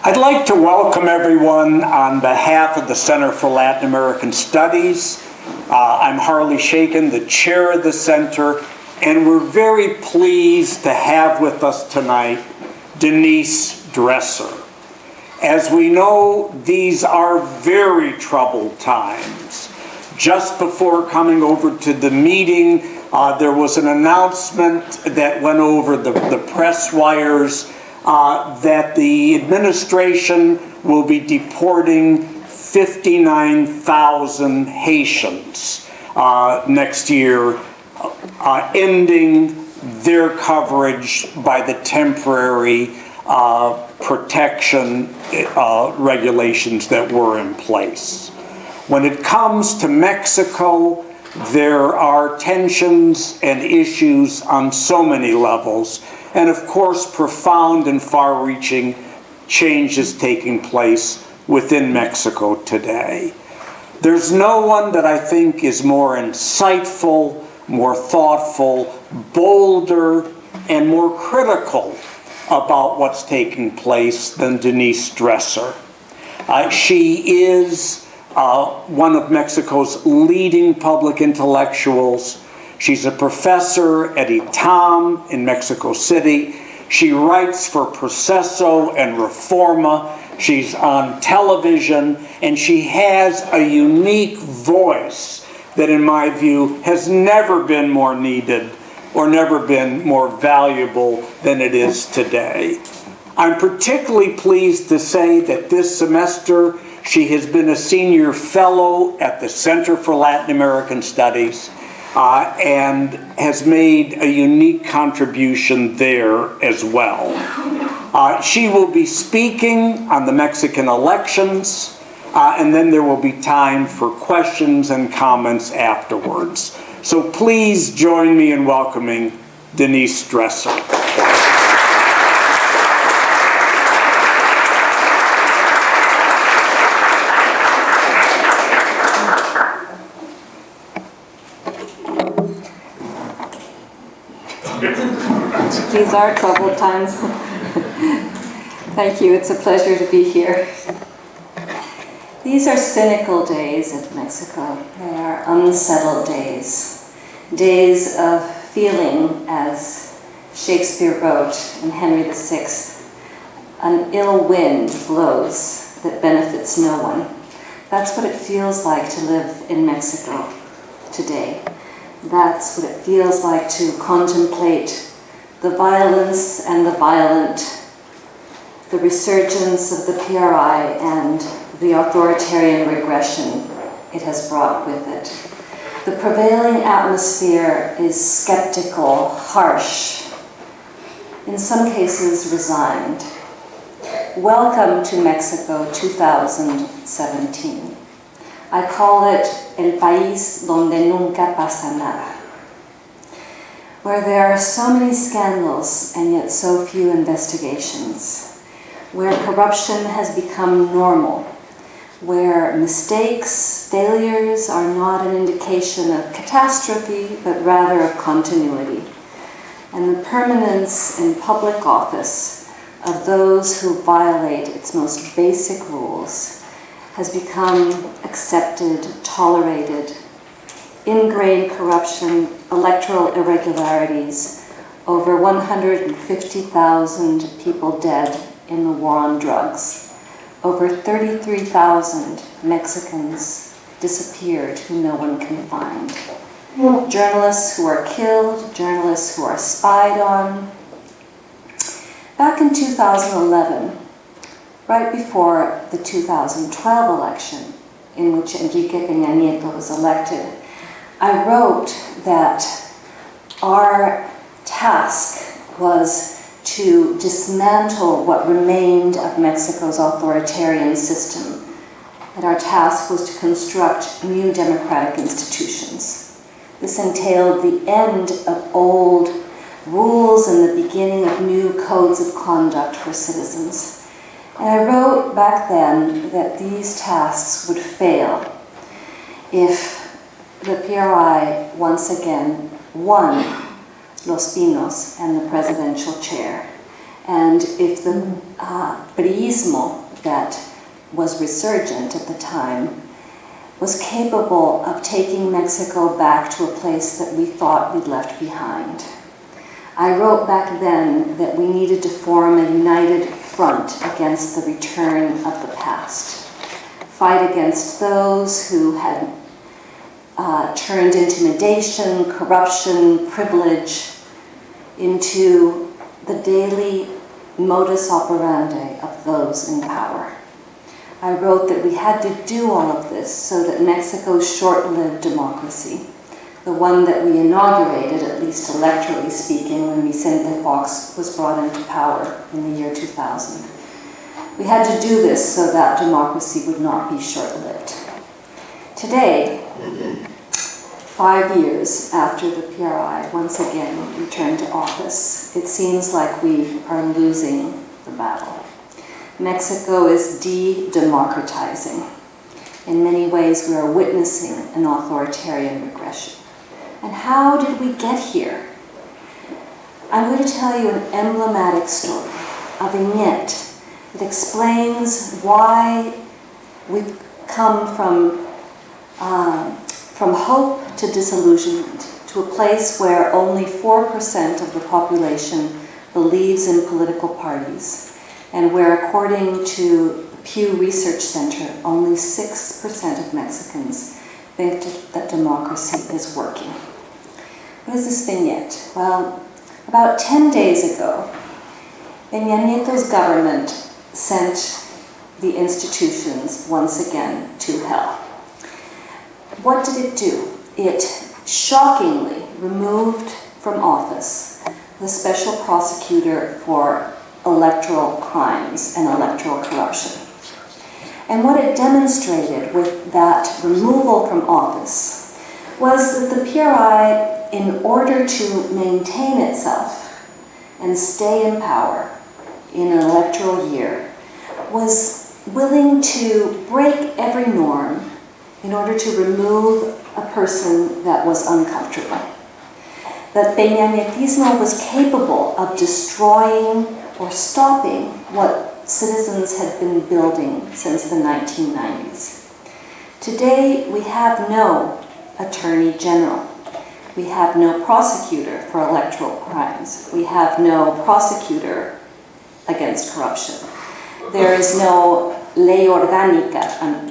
I'd like to welcome everyone on behalf of the Center for Latin American Studies. I'm Harley Shaken, the chair of the center, and we're very pleased to have with us tonight Denise Dresser. As we know, these are very troubled times. Just before coming over to the meeting, there was an announcement that went over the press wires that the administration will be deporting 59,000 Haitians next year, ending their coverage by the temporary protection regulations that were in place. When it comes to Mexico, there are tensions and issues on so many levels, and of course profound and far-reaching changes taking place within Mexico today. There's no one that I think is more insightful, more thoughtful, bolder, and more critical about what's taking place than Denise Dresser. She is one of Mexico's leading public intellectuals. She's a professor at ITAM in Mexico City. She writes for Proceso and Reforma. She's on television, and she has a unique voice that, in my view, has never been more needed or never been more valuable than it is today. I'm particularly pleased to say that this semester she has been a senior fellow at the Center for Latin American Studies and has made a unique contribution there as well. She will be speaking on the Mexican elections, and then there will be time for questions and comments afterwards. So please join me in welcoming Denise Dresser. These are troubled times. Thank you, it's a pleasure to be here. These are cynical days in Mexico. They are unsettled days. Days of feeling, as Shakespeare wrote in Henry VI, an ill wind blows that benefits no one. That's what it feels like to live in Mexico today. That's what it feels like to contemplate the violence and the violent, the resurgence of the PRI and the authoritarian regression it has brought with it. The prevailing atmosphere is skeptical, harsh, in some cases resigned. Welcome to Mexico 2017. I call it El País Donde Nunca Pasa Nada, where there are so many scandals and yet so few investigations, where corruption has become normal, where mistakes, failures are not an indication of catastrophe, but rather of continuity, and the permanence in public office of those who violate its most basic rules has become accepted, tolerated. Ingrained corruption, electoral irregularities, over 150,000 people dead in the war on drugs, over 33,000 Mexicans disappeared who no one can find. Journalists who are killed, journalists who are spied on. Back in 2011, right before the 2012 election, in which Enrique Peña Nieto was elected, I wrote that our task was to dismantle what remained of Mexico's authoritarian system, that our task was to construct new democratic institutions. This entailed the end of old rules and the beginning of new codes of conduct for citizens. And I wrote back then that these tasks would fail if the PRI once again won Los Pinos and the presidential chair, And if the priismo that was resurgent at the time was capable of taking Mexico back to a place that we thought we'd left behind. I wrote back then that we needed to form a united front against the return of the past. Fight against those who had turned intimidation, corruption, privilege into the daily modus operandi of those in power. I wrote that we had to do all of this so that Mexico's short-lived democracy, the one that we inaugurated, at least electorally speaking, when Vicente Fox was brought into power in the year 2000. We had to do this so that democracy would not be short-lived. Today, 5 years after the PRI once again returned to office, it seems like we are losing the battle. Mexico is de-democratizing. In many ways, we are witnessing an authoritarian regression. And how did we get here? I'm going to tell you an emblematic story, a vignette that explains why we've come from hope to disillusionment, to a place where only 4% of the population believes in political parties, and where, according to the Pew Research Center, only 6% of Mexicans think that democracy is working. What is this vignette? Well, about 10 days ago, Peña Nieto's government sent the institutions once again to hell. What did it do? It shockingly removed from office the special prosecutor for electoral crimes and electoral corruption. And what it demonstrated with that removal from office was that the PRI, in order to maintain itself and stay in power in an electoral year, was willing to break every norm in order to remove a person that was uncomfortable. That Peña Nietismo was capable of destroying or stopping what citizens had been building since the 1990s. Today, we have no attorney general. We have no prosecutor for electoral crimes. We have no prosecutor against corruption. There is no ley orgánica,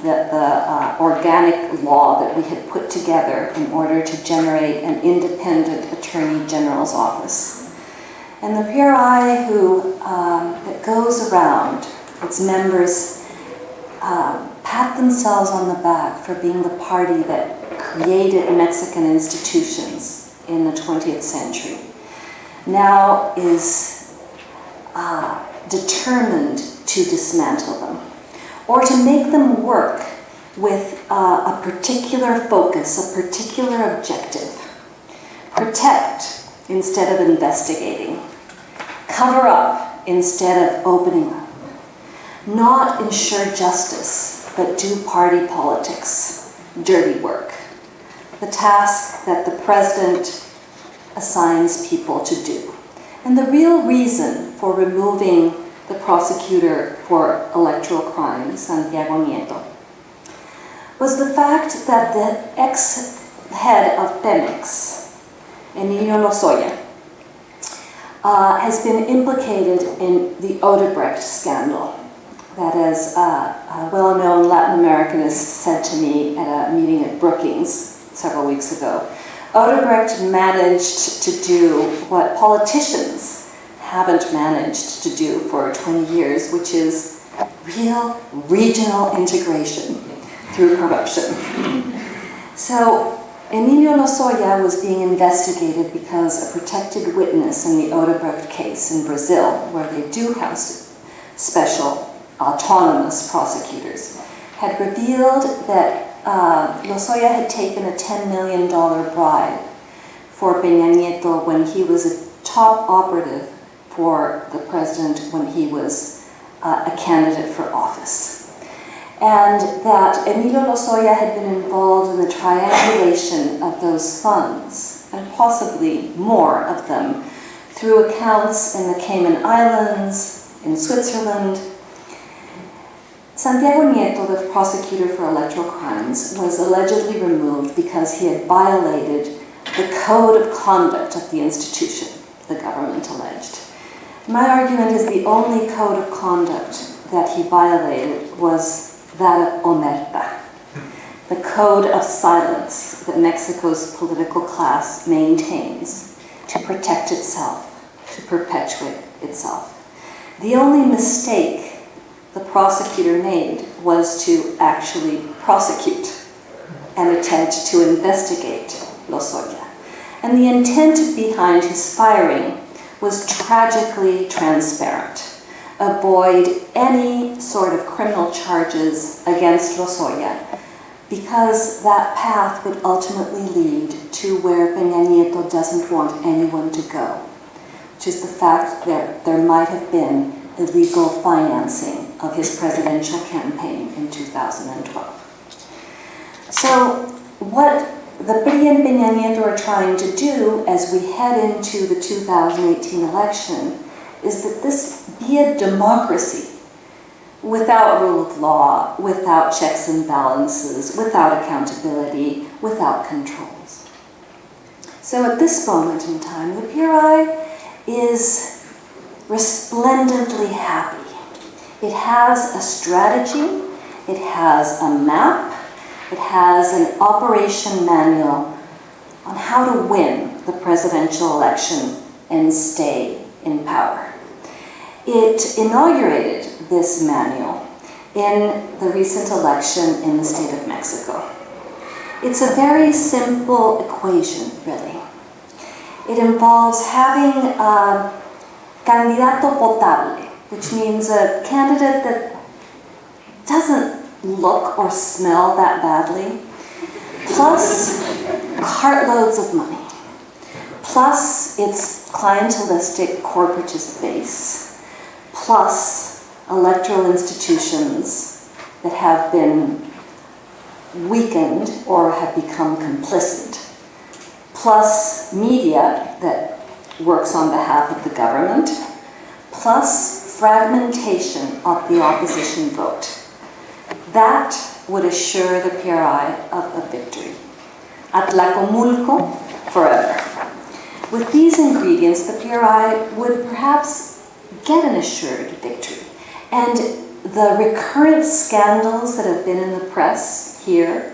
the organic law that we had put together in order to generate an independent attorney general's office. And the PRI that goes around, its members pat themselves on the back for being the party that created Mexican institutions in the 20th century, now is determined to dismantle them, or to make them work with a particular focus, a particular objective. Protect instead of investigating. Cover up instead of opening up. Not ensure justice, but do party politics, dirty work. The task that the president assigns people to do. And the real reason for removing the prosecutor for electoral crimes, Santiago Nieto, was the fact that the ex-head of Pemex, Emilio Lozoya, has been implicated in the Odebrecht scandal. That, as a well-known Latin Americanist said to me at a meeting at Brookings several weeks ago, Odebrecht managed to do what politicians haven't managed to do for 20 years, which is real regional integration through corruption. So Emilio Lozoya was being investigated because a protected witness in the Odebrecht case in Brazil, where they do have special autonomous prosecutors, had revealed that Lozoya had taken a $10 million bribe for Peña Nieto when he was a top operative for the president when he was a candidate for office. And that Emilio Lozoya had been involved in the triangulation of those funds, and possibly more of them, through accounts in the Cayman Islands, in Switzerland. Santiago Nieto, the prosecutor for electoral crimes, was allegedly removed because he had violated the code of conduct of the institution, the government alleged. My argument is the only code of conduct that he violated was that of omerta, the code of silence that Mexico's political class maintains to protect itself, to perpetuate itself. The only mistake the prosecutor made was to actually prosecute and attempt to investigate Lozoya. And the intent behind his firing was tragically transparent. Avoid any sort of criminal charges against Lozoya, because that path would ultimately lead to where Peña Nieto doesn't want anyone to go, which is the fact that there might have been illegal financing of his presidential campaign in 2012. So what the PRI and Peña Nieto are trying to do as we head into the 2018 election is that this be a democracy without rule of law, without checks and balances, without accountability, without controls. So at this moment in time, the PRI is resplendently happy. It has a strategy, it has a map, it has an operation manual on how to win the presidential election and stay in power. It inaugurated this manual in the recent election in the state of Mexico. It's a very simple equation, really. It involves having a candidato potable, which means a candidate that doesn't look or smell that badly, plus cartloads of money, plus its clientelistic corporatist base, plus electoral institutions that have been weakened or have become complicit, plus media that works on behalf of the government, plus fragmentation of the opposition vote. That would assure the PRI of a victory. Atlacomulco forever. With these ingredients, the PRI would perhaps get an assured victory. And the recurrent scandals that have been in the press here,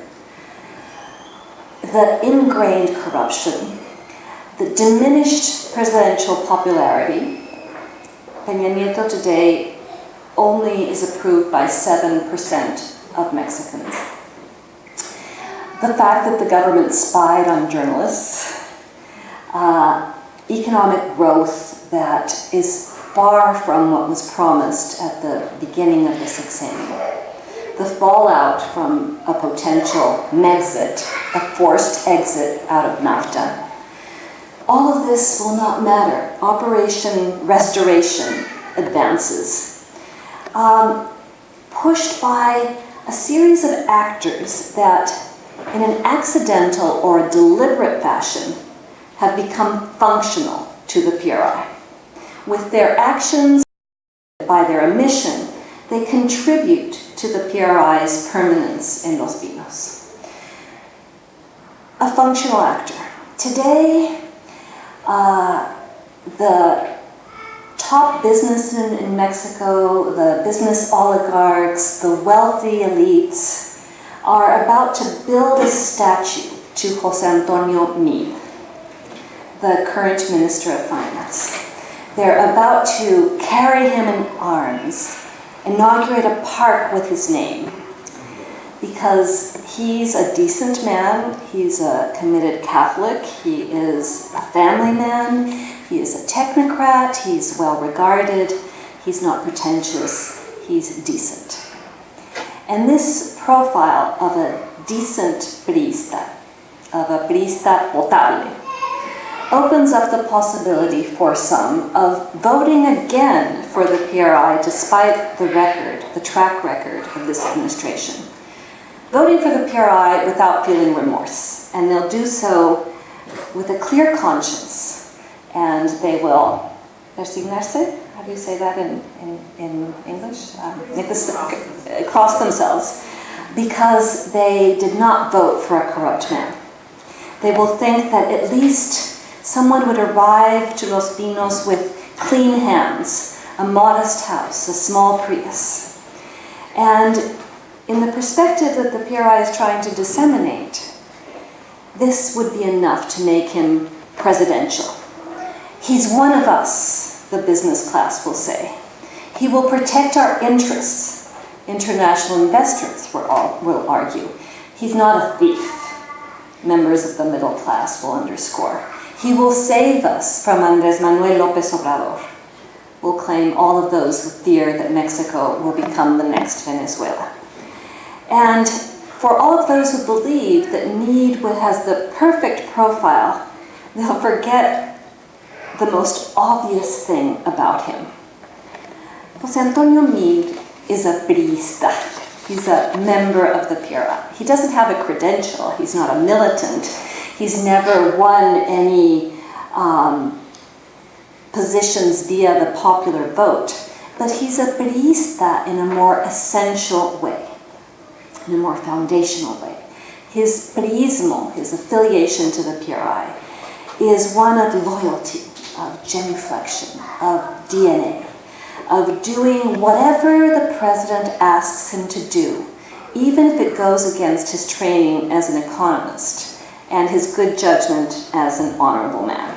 the ingrained corruption, the diminished presidential popularity. Peña Nieto today only is approved by 7% of Mexicans. The fact that the government spied on journalists, economic growth that is far from what was promised at the beginning of the sexennium, the fallout from a potential Megxit, a forced exit out of NAFTA, all of this will not matter. Operation Restoration advances, pushed by a series of actors that, in an accidental or a deliberate fashion, have become functional to the PRI. With their actions, by their omission, they contribute to the PRI's permanence in Los Pinos. A functional actor. Today, the top businessmen in Mexico, the business oligarchs, the wealthy elites, are about to build a statue to José Antonio Meade, the current Minister of Finance. They're about to carry him in arms, inaugurate a park with his name, because he's a decent man, he's a committed Catholic, he is a family man, he is a technocrat, he's well regarded, he's not pretentious, he's decent. And this profile of a decent priista, of a priista potable, opens up the possibility for some of voting again for the PRI despite the record, the track record of this administration. Voting for the PRI without feeling remorse, and they'll do so with a clear conscience and they will persignarse, how do you say that in English? Make this, cross themselves, because they did not vote for a corrupt man. They will think that at least someone would arrive to Los Pinos with clean hands, a modest house, a small Prius. And in the perspective that the PRI is trying to disseminate, this would be enough to make him presidential. He's one of us, the business class will say. He will protect our interests, international investors will argue. He's not a thief, members of the middle class will underscore. He will save us from Andrés Manuel López Obrador, will claim all of those who fear that Mexico will become the next Venezuela. And for all of those who believe that Meade has the perfect profile, they'll forget the most obvious thing about him. José Antonio Meade is a priista. He's a member of the PRI. He doesn't have a credential. He's not a militant. He's never won any positions via the popular vote. But he's a priista in a more essential way, in a more foundational way. His priismo, his affiliation to the PRI, is one of loyalty, of genuflection, of DNA, of doing whatever the president asks him to do, even if it goes against his training as an economist and his good judgment as an honorable man.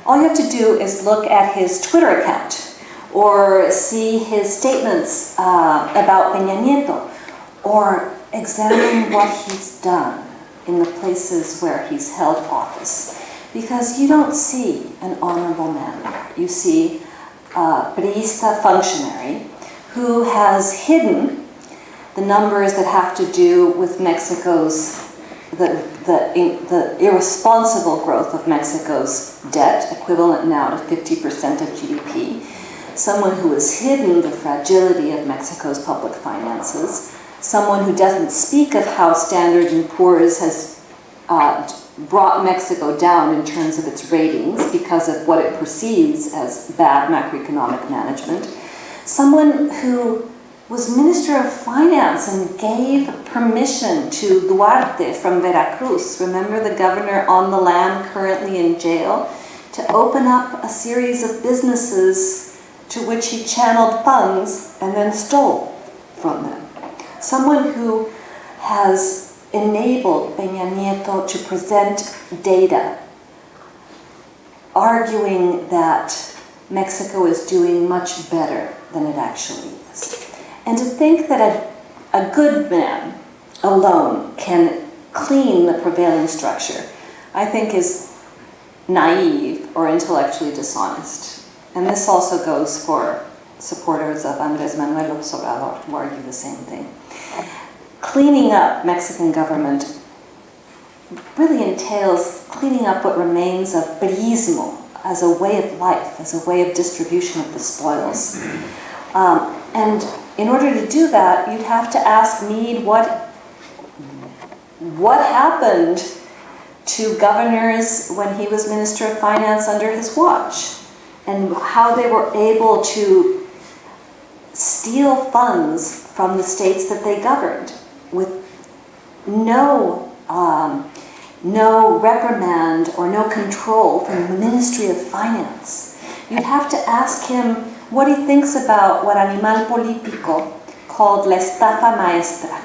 All you have to do is look at his Twitter account or see his statements about Peña Nieto, or examine what he's done in the places where he's held office. Because you don't see an honorable man there. You see a priista functionary who has hidden the numbers that have to do with Mexico's, the irresponsible growth of Mexico's debt, equivalent now to 50% of GDP. Someone who has hidden the fragility of Mexico's public finances. Someone who doesn't speak of how Standard & Poor's has brought Mexico down in terms of its ratings because of what it perceives as bad macroeconomic management. Someone who was Minister of Finance and gave permission to Duarte from Veracruz, remember the governor on the land currently in jail, to open up a series of businesses to which he channeled funds and then stole from them. Someone who has enabled Peña Nieto to present data arguing that Mexico is doing much better than it actually is. And to think that a good man alone can clean the prevailing structure, I think is naive or intellectually dishonest. And this also goes for supporters of Andrés Manuel López Obrador who argue the same thing. Cleaning up Mexican government really entails cleaning up what remains of priismo as a way of life, as a way of distribution of the spoils. And in order to do that, you'd have to ask Meade what happened to governors when he was Minister of Finance under his watch, and how they were able to steal funds from the states that they governed with no reprimand or no control from the Ministry of Finance. You'd have to ask him what he thinks about what Animal Político called la estafa maestra,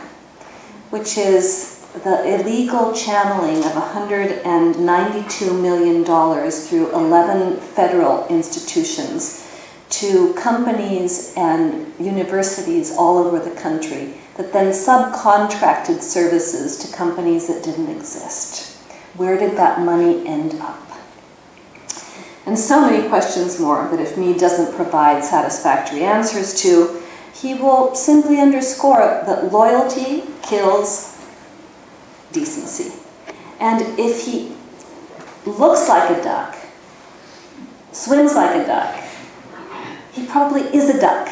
which is the illegal channeling of $192 million through 11 federal institutions to companies and universities all over the country that then subcontracted services to companies that didn't exist. Where did that money end up? And so many questions more that if Meade doesn't provide satisfactory answers to, he will simply underscore that loyalty kills decency. And if he looks like a duck, swims like a duck, he probably is a duck.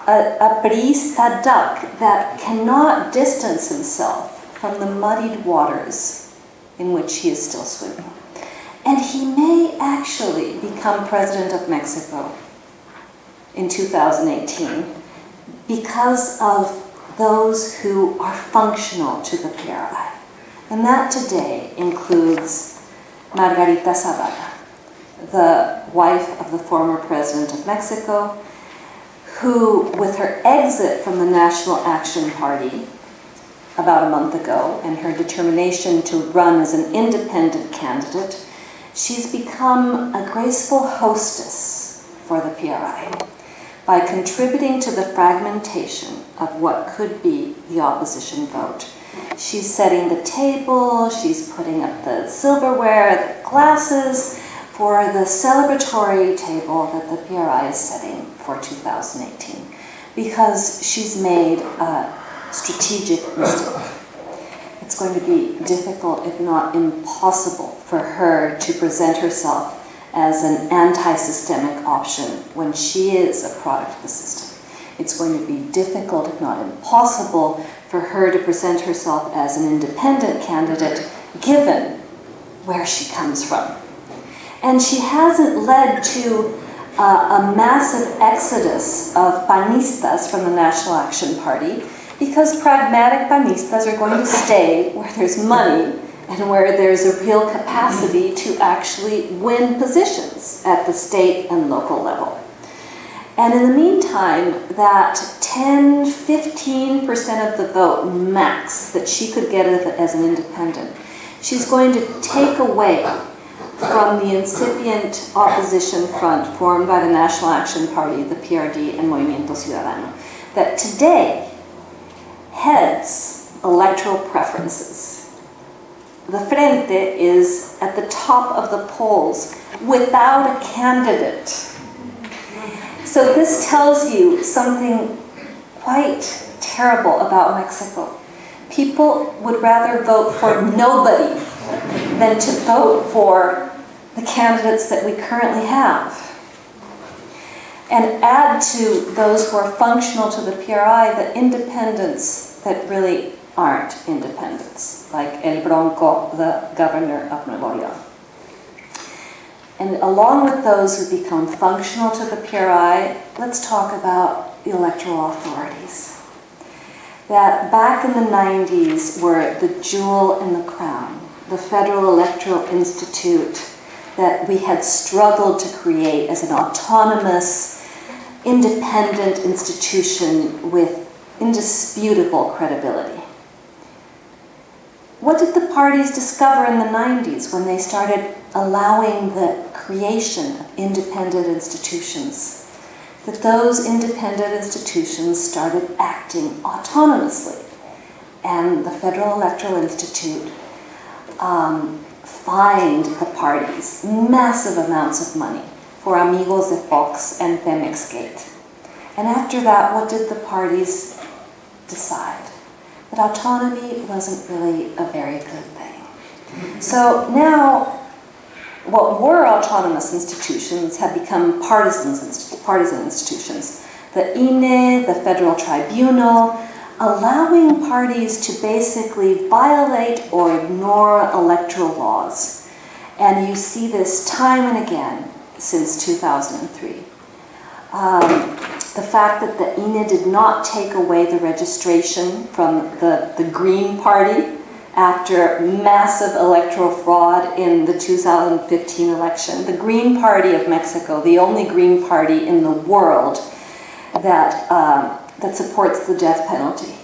A priista duck that cannot distance himself from the muddied waters in which he is still swimming. And he may actually become president of Mexico in 2018 because of those who are functional to the PRI. And that today includes Margarita Zavala, the wife of the former president of Mexico, who, with her exit from the National Action Party about a month ago and her determination to run as an independent candidate, she's become a graceful hostess for the PRI by contributing to the fragmentation of what could be the opposition vote. She's setting the table, she's putting up the silverware, the glasses, for the celebratory table that the PRI is setting for 2018, because she's made a strategic mistake. It's going to be difficult, if not impossible, for her to present herself as an anti-systemic option when she is a product of the system. It's going to be difficult, if not impossible, for her to present herself as an independent candidate, given where she comes from. And she hasn't led to a massive exodus of panistas from the National Action Party, because pragmatic panistas are going to stay where there's money and where there's a real capacity to actually win positions at the state and local level. And in the meantime, that 10-15% of the vote max that she could get as an independent, she's going to take away from the incipient opposition front formed by the National Action Party, the PRD, and Movimiento Ciudadano, that today heads electoral preferences. The Frente is at the top of the polls without a candidate. So this tells you something quite terrible about Mexico. People would rather vote for nobody than to vote for the candidates that we currently have. And add to those who are functional to the PRI the independents that really aren't independents, like El Bronco, the governor of Nuevo León. And along with those who become functional to the PRI, let's talk about the electoral authorities. That back in the 90s were the jewel in the crown, the Federal Electoral Institute, that we had struggled to create as an autonomous, independent institution with indisputable credibility. What did the parties discover in the 90s when they started allowing the creation of independent institutions? That those independent institutions started acting autonomously. And the Federal Electoral Institute fined the parties massive amounts of money for Amigos de Fox and Pemexgate. And after that, what did the parties decide? That autonomy wasn't really a very good thing. So now, what were autonomous institutions have become partisan institutions. The INE, the Federal Tribunal, allowing parties to basically violate or ignore electoral laws. And you see this time and again since 2003. The fact that the INE did not take away the registration from the Green Party after massive electoral fraud in the 2015 election. The Green Party of Mexico, the only Green Party in the world that supports the death penalty.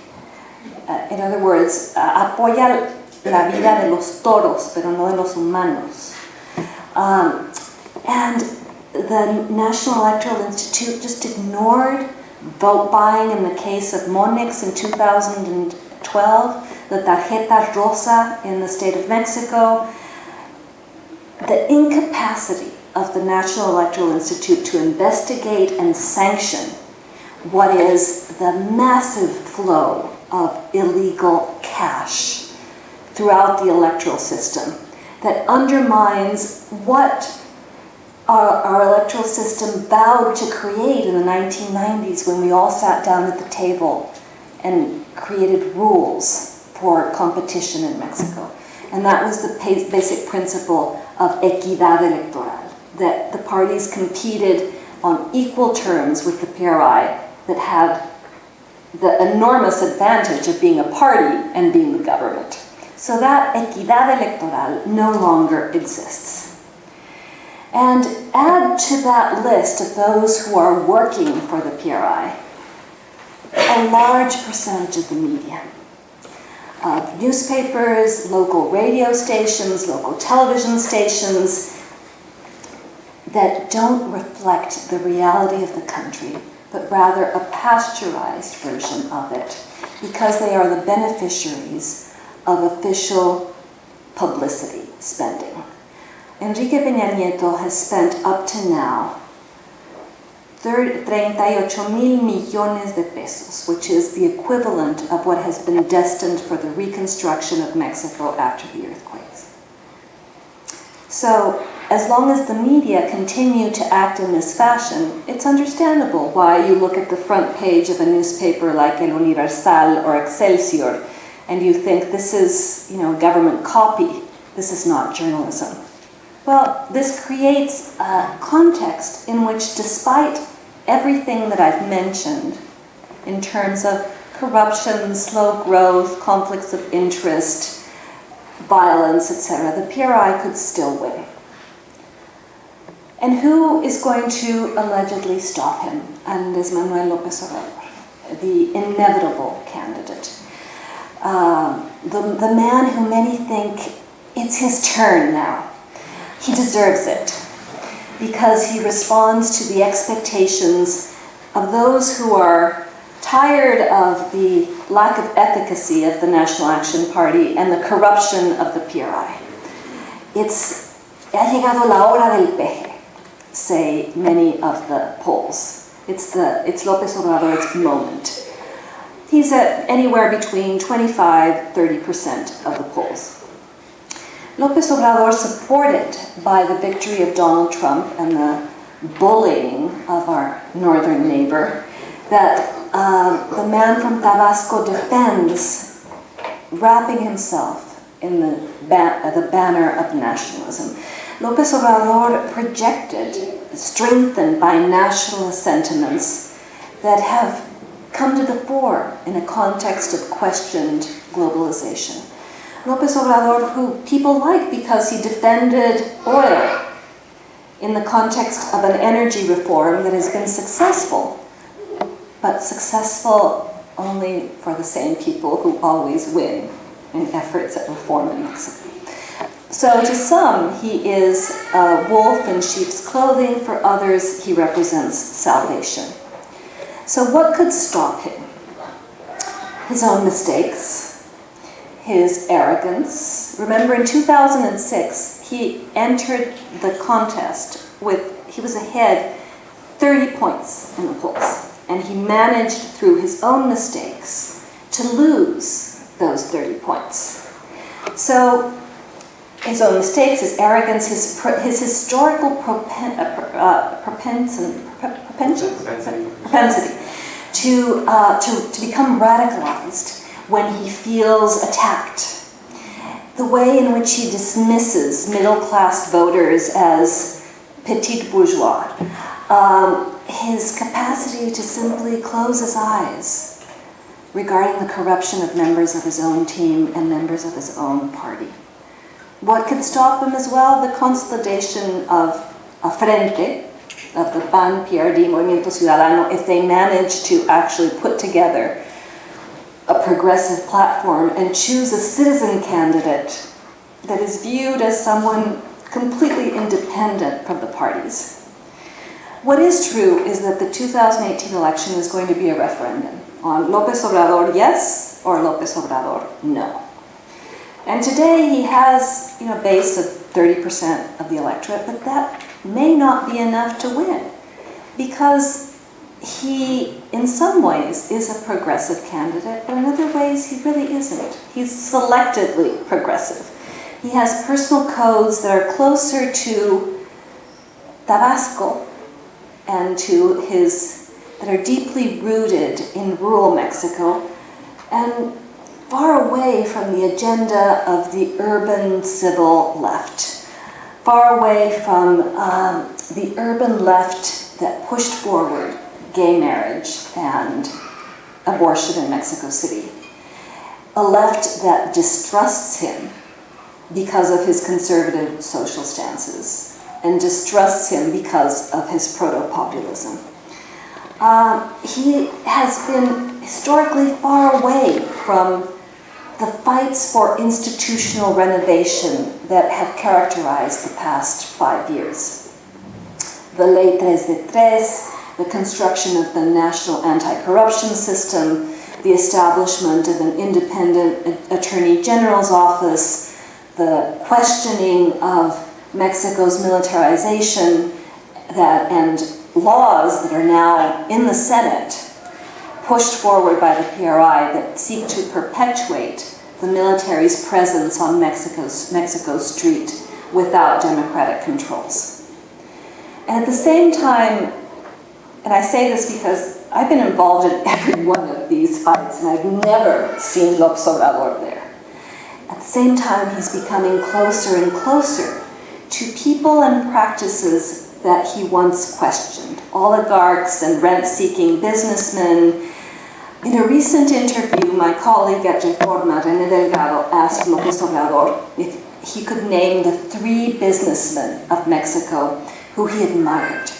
In other words, apoya la vida de los toros, pero no de los humanos. And the National Electoral Institute just ignored vote buying in the case of Monix in 2012, the Tarjeta Rosa in the state of Mexico. The incapacity of the National Electoral Institute to investigate and sanction what is the massive flow of illegal cash throughout the electoral system that undermines what our electoral system vowed to create in the 1990s when we all sat down at the table and created rules for competition in Mexico. And that was the basic principle of equidad electoral, that the parties competed on equal terms with the PRI that had the enormous advantage of being a party and being the government. So that equidad electoral no longer exists. And add to that list of those who are working for the PRI a large percentage of the media. Newspapers, local radio stations, local television stations that don't reflect the reality of the country, but rather a pasteurized version of it, because they are the beneficiaries of official publicity spending. Enrique Peña Nieto has spent up to now 38 mil millones de pesos, which is the equivalent of what has been destined for the reconstruction of Mexico after the earthquakes. So, as long as the media continue to act in this fashion, it's understandable why you look at the front page of a newspaper like El Universal or Excelsior and you think this is, government copy. This is not journalism. Well, this creates a context in which, despite everything that I've mentioned in terms of corruption, slow growth, conflicts of interest, violence, etc., the PRI could still win. And who is going to allegedly stop him? Andrés Manuel López Obrador, the inevitable candidate. The man who many think it's his turn now. He deserves it because he responds to the expectations of those who are tired of the lack of efficacy of the National Action Party and the corruption of the PRI. Ha llegado la hora del peje, say many of the polls. It's López Obrador's moment. He's at anywhere between 25-30% of the polls. López Obrador, supported by the victory of Donald Trump and the bullying of our northern neighbor, that the man from Tabasco defends, wrapping himself in the banner of nationalism. López Obrador projected, strengthened by nationalist sentiments that have come to the fore in a context of questioned globalization. López Obrador, who people like because he defended oil in the context of an energy reform that has been successful, but successful only for the same people who always win in efforts at reform in Mexico. So to some, he is a wolf in sheep's clothing. For others, he represents salvation. So what could stop him? His own mistakes, his arrogance. Remember, in 2006, he entered the contest he was ahead 30 points in the polls. And he managed, through his own mistakes, to lose those 30 points. So, his own mistakes, his arrogance, his historical propensity to become radicalized when he feels attacked. The way in which he dismisses middle-class voters as petit bourgeois. His capacity to simply close his eyes regarding the corruption of members of his own team and members of his own party. What could stop him as well? The consolidation of a frente, of the PAN, PRD, Movimiento Ciudadano, if they manage to actually put together a progressive platform and choose a citizen candidate that is viewed as someone completely independent from the parties. What is true is that the 2018 election is going to be a referendum on López Obrador yes or López Obrador no. And today he has a base of 30% of the electorate, but that may not be enough to win because he, in some ways, is a progressive candidate, but in other ways he really isn't. He's selectively progressive. He has personal codes that are closer to Tabasco and that are deeply rooted in rural Mexico, and far away from the agenda of the urban civil left, far away from the urban left that pushed forward gay marriage and abortion in Mexico City. A left that distrusts him because of his conservative social stances and distrusts him because of his proto-populism. He has been historically far away from the fights for institutional renovation that have characterized the past 5 years. The Ley 3 de 3, the construction of the National Anti-Corruption System, the establishment of an independent Attorney General's office, the questioning of Mexico's militarization and laws that are now in the Senate, pushed forward by the PRI, that seek to perpetuate the military's presence on Mexico street without democratic controls. And at the same time, and I say this because I've been involved in every one of these fights and I've never seen López Obrador there. At the same time, he's becoming closer and closer to people and practices that he once questioned, oligarchs and rent-seeking businessmen. In a recent interview, my colleague at Reforma, René Delgado, asked López Obrador if he could name the 3 businessmen of Mexico who he admired,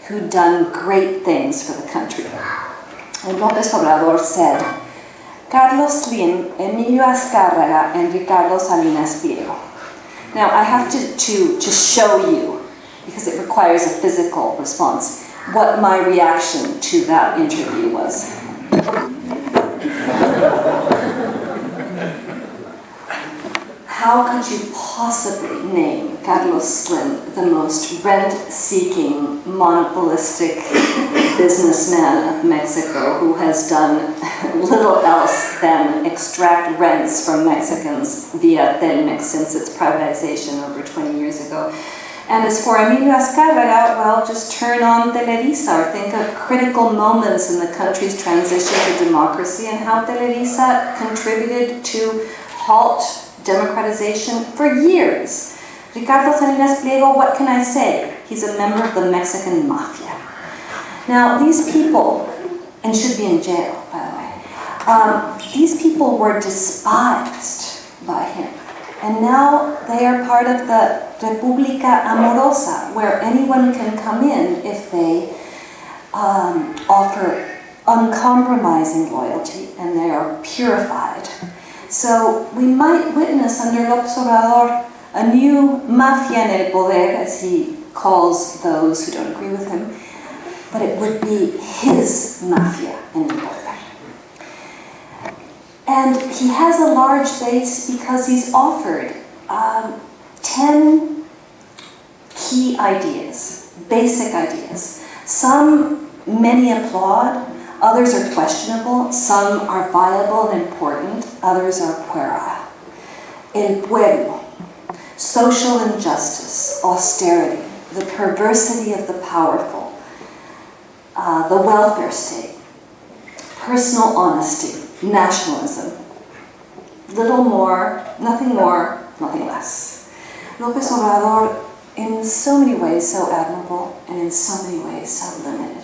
who'd done great things for the country. And López Obrador said, Carlos Slim, Emilio Azcárraga, and Ricardo Salinas Pliego. Now, I have to show you, because it requires a physical response, what my reaction to that interview was. How could you possibly name Carlos Slim the most rent-seeking, monopolistic businessman of Mexico who has done little else than extract rents from Mexicans via Telmex since its privatization over 20 years ago? And as for Emilio Azcárraga, well, just turn on Televisa or think of critical moments in the country's transition to democracy and how Televisa contributed to halt democratization for years. Ricardo Salinas Pliego, what can I say? He's a member of the Mexican mafia. Now, these people, and should be in jail, by the way, these people were despised by him. And now they are part of the República Amorosa, where anyone can come in if they offer uncompromising loyalty and they are purified. So we might witness under López Obrador a new mafia en el poder, as he calls those who don't agree with him, but it would be his mafia en el poder. And he has a large base because he's offered 10 key ideas, basic ideas. Some many applaud, others are questionable, some are viable and important, others are puerile. El pueblo, social injustice, austerity, the perversity of the powerful, the welfare state, personal honesty, nationalism. Little more, nothing less. López Obrador, in so many ways, so admirable, and in so many ways, so limited.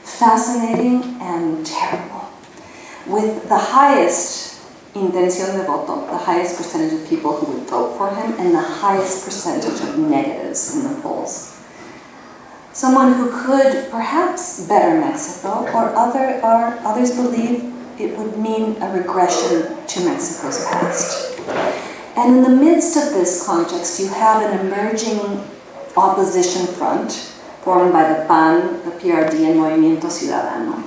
Fascinating and terrible. With the highest intención de voto, the highest percentage of people who would vote for him, and the highest percentage of negatives in the polls. Someone who could perhaps better Mexico, or others believe it would mean a regression to Mexico's past. And in the midst of this context, you have an emerging opposition front formed by the PAN, the PRD, and Movimiento Ciudadano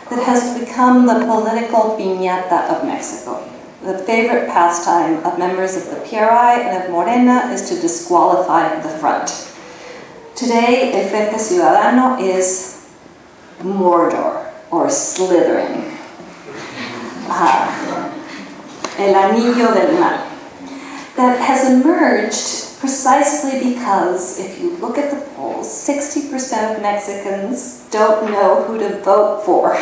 that has become the political piñata of Mexico. The favorite pastime of members of the PRI and of Morena is to disqualify the front. Today, El Frente Ciudadano is Mordor, or Slytherin. El Anillo del Mal. That has emerged precisely because, if you look at the polls, 60% of Mexicans don't know who to vote for.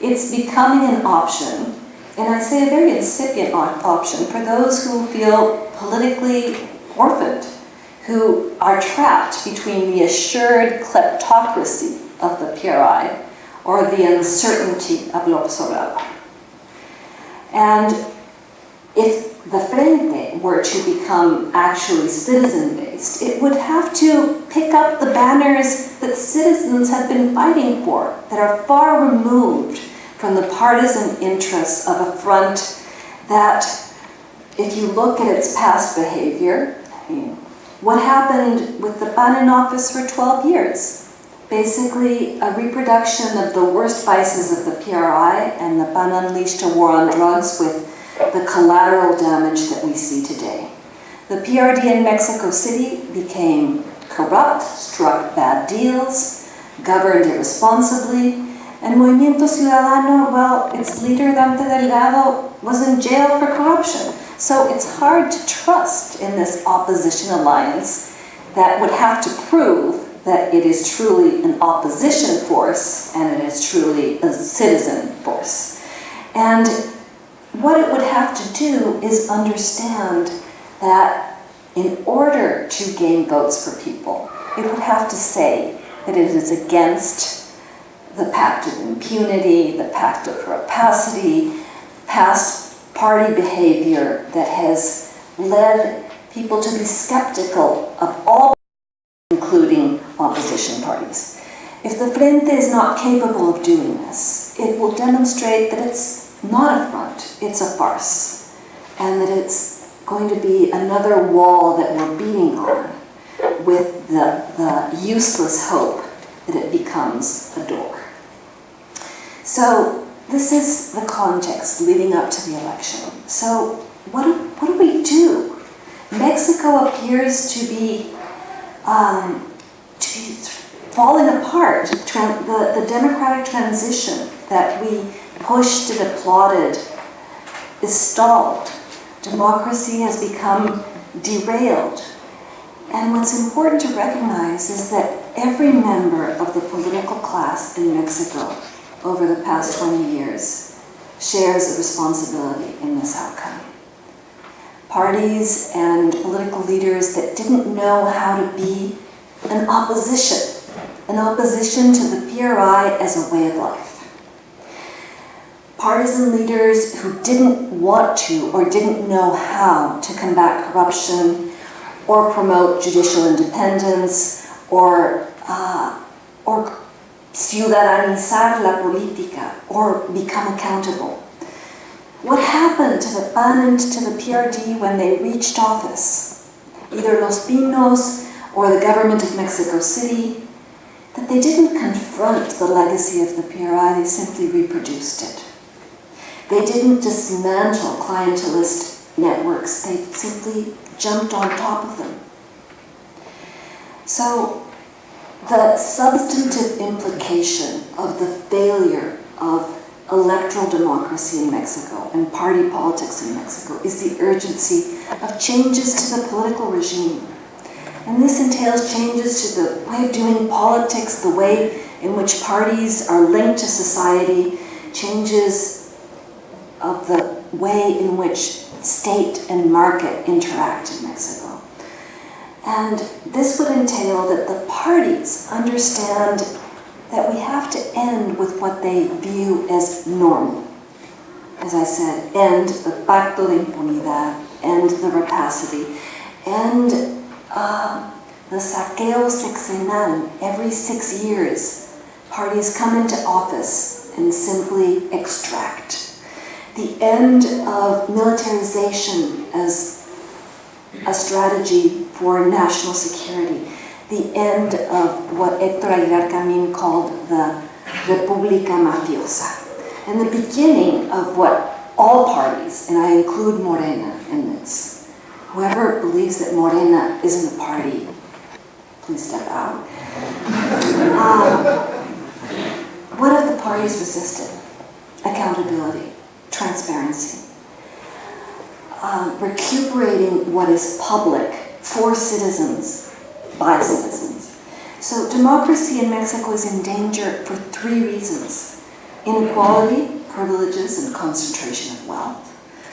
It's becoming an option and I say a very incipient option, for those who feel politically orphaned, who are trapped between the assured kleptocracy of the PRI or the uncertainty of lo observado. And if the Frente were to become actually citizen-based, it would have to pick up the banners that citizens have been fighting for, that are far removed from the partisan interests of a front that, if you look at its past behavior, what happened with the PAN in office for 12 years? Basically, a reproduction of the worst vices of the PRI, and the PAN unleashed a war on drugs with the collateral damage that we see today. The PRD in Mexico City became corrupt, struck bad deals, governed irresponsibly, and Movimiento Ciudadano, well, its leader, Dante Delgado, was in jail for corruption. So it's hard to trust in this opposition alliance that would have to prove that it is truly an opposition force and it is truly a citizen force. And what it would have to do is understand that in order to gain votes for people, it would have to say that it is against the pact of impunity, the pact of rapacity, past party behavior that has led people to be skeptical of all, including opposition parties. If the Frente is not capable of doing this, it will demonstrate that it's not a front, it's a farce, and that it's going to be another wall that we're beating on with the useless hope that it becomes a door. So this is the context leading up to the election. So what do we do? Mexico appears to be falling apart. The democratic transition that we pushed and applauded is stalled. Democracy has become derailed. And what's important to recognize is that every member of the political class in Mexico over the past 20 years shares a responsibility in this outcome. Parties and political leaders that didn't know how to be an opposition to the PRI as a way of life. Partisan leaders who didn't want to or didn't know how to combat corruption or promote judicial independence or ciudadanizar la política, or become accountable. What happened to the PAN and to the PRD when they reached office, either Los Pinos or the government of Mexico City, that they didn't confront the legacy of the PRI, they simply reproduced it. They didn't dismantle clientelist networks, they simply jumped on top of them. So the substantive implication of the failure of electoral democracy in Mexico and party politics in Mexico is the urgency of changes to the political regime. And this entails changes to the way of doing politics, the way in which parties are linked to society, changes of the way in which state and market interact in Mexico. And this would entail that the parties understand that we have to end with what they view as normal. As I said, end the pacto de impunidad, end the rapacity, end the saqueo sexenal. Every 6 years, parties come into office and simply extract. The end of militarization as a strategy for national security. The end of what Héctor Aguilar Camín called the República Mafiosa. And the beginning of what all parties, and I include Morena in this, whoever believes that Morena isn't a party, please step out. What have the parties resisted? Accountability, transparency, recuperating what is public for citizens, by citizens. So democracy in Mexico is in danger for 3 reasons: inequality, privileges and concentration of wealth.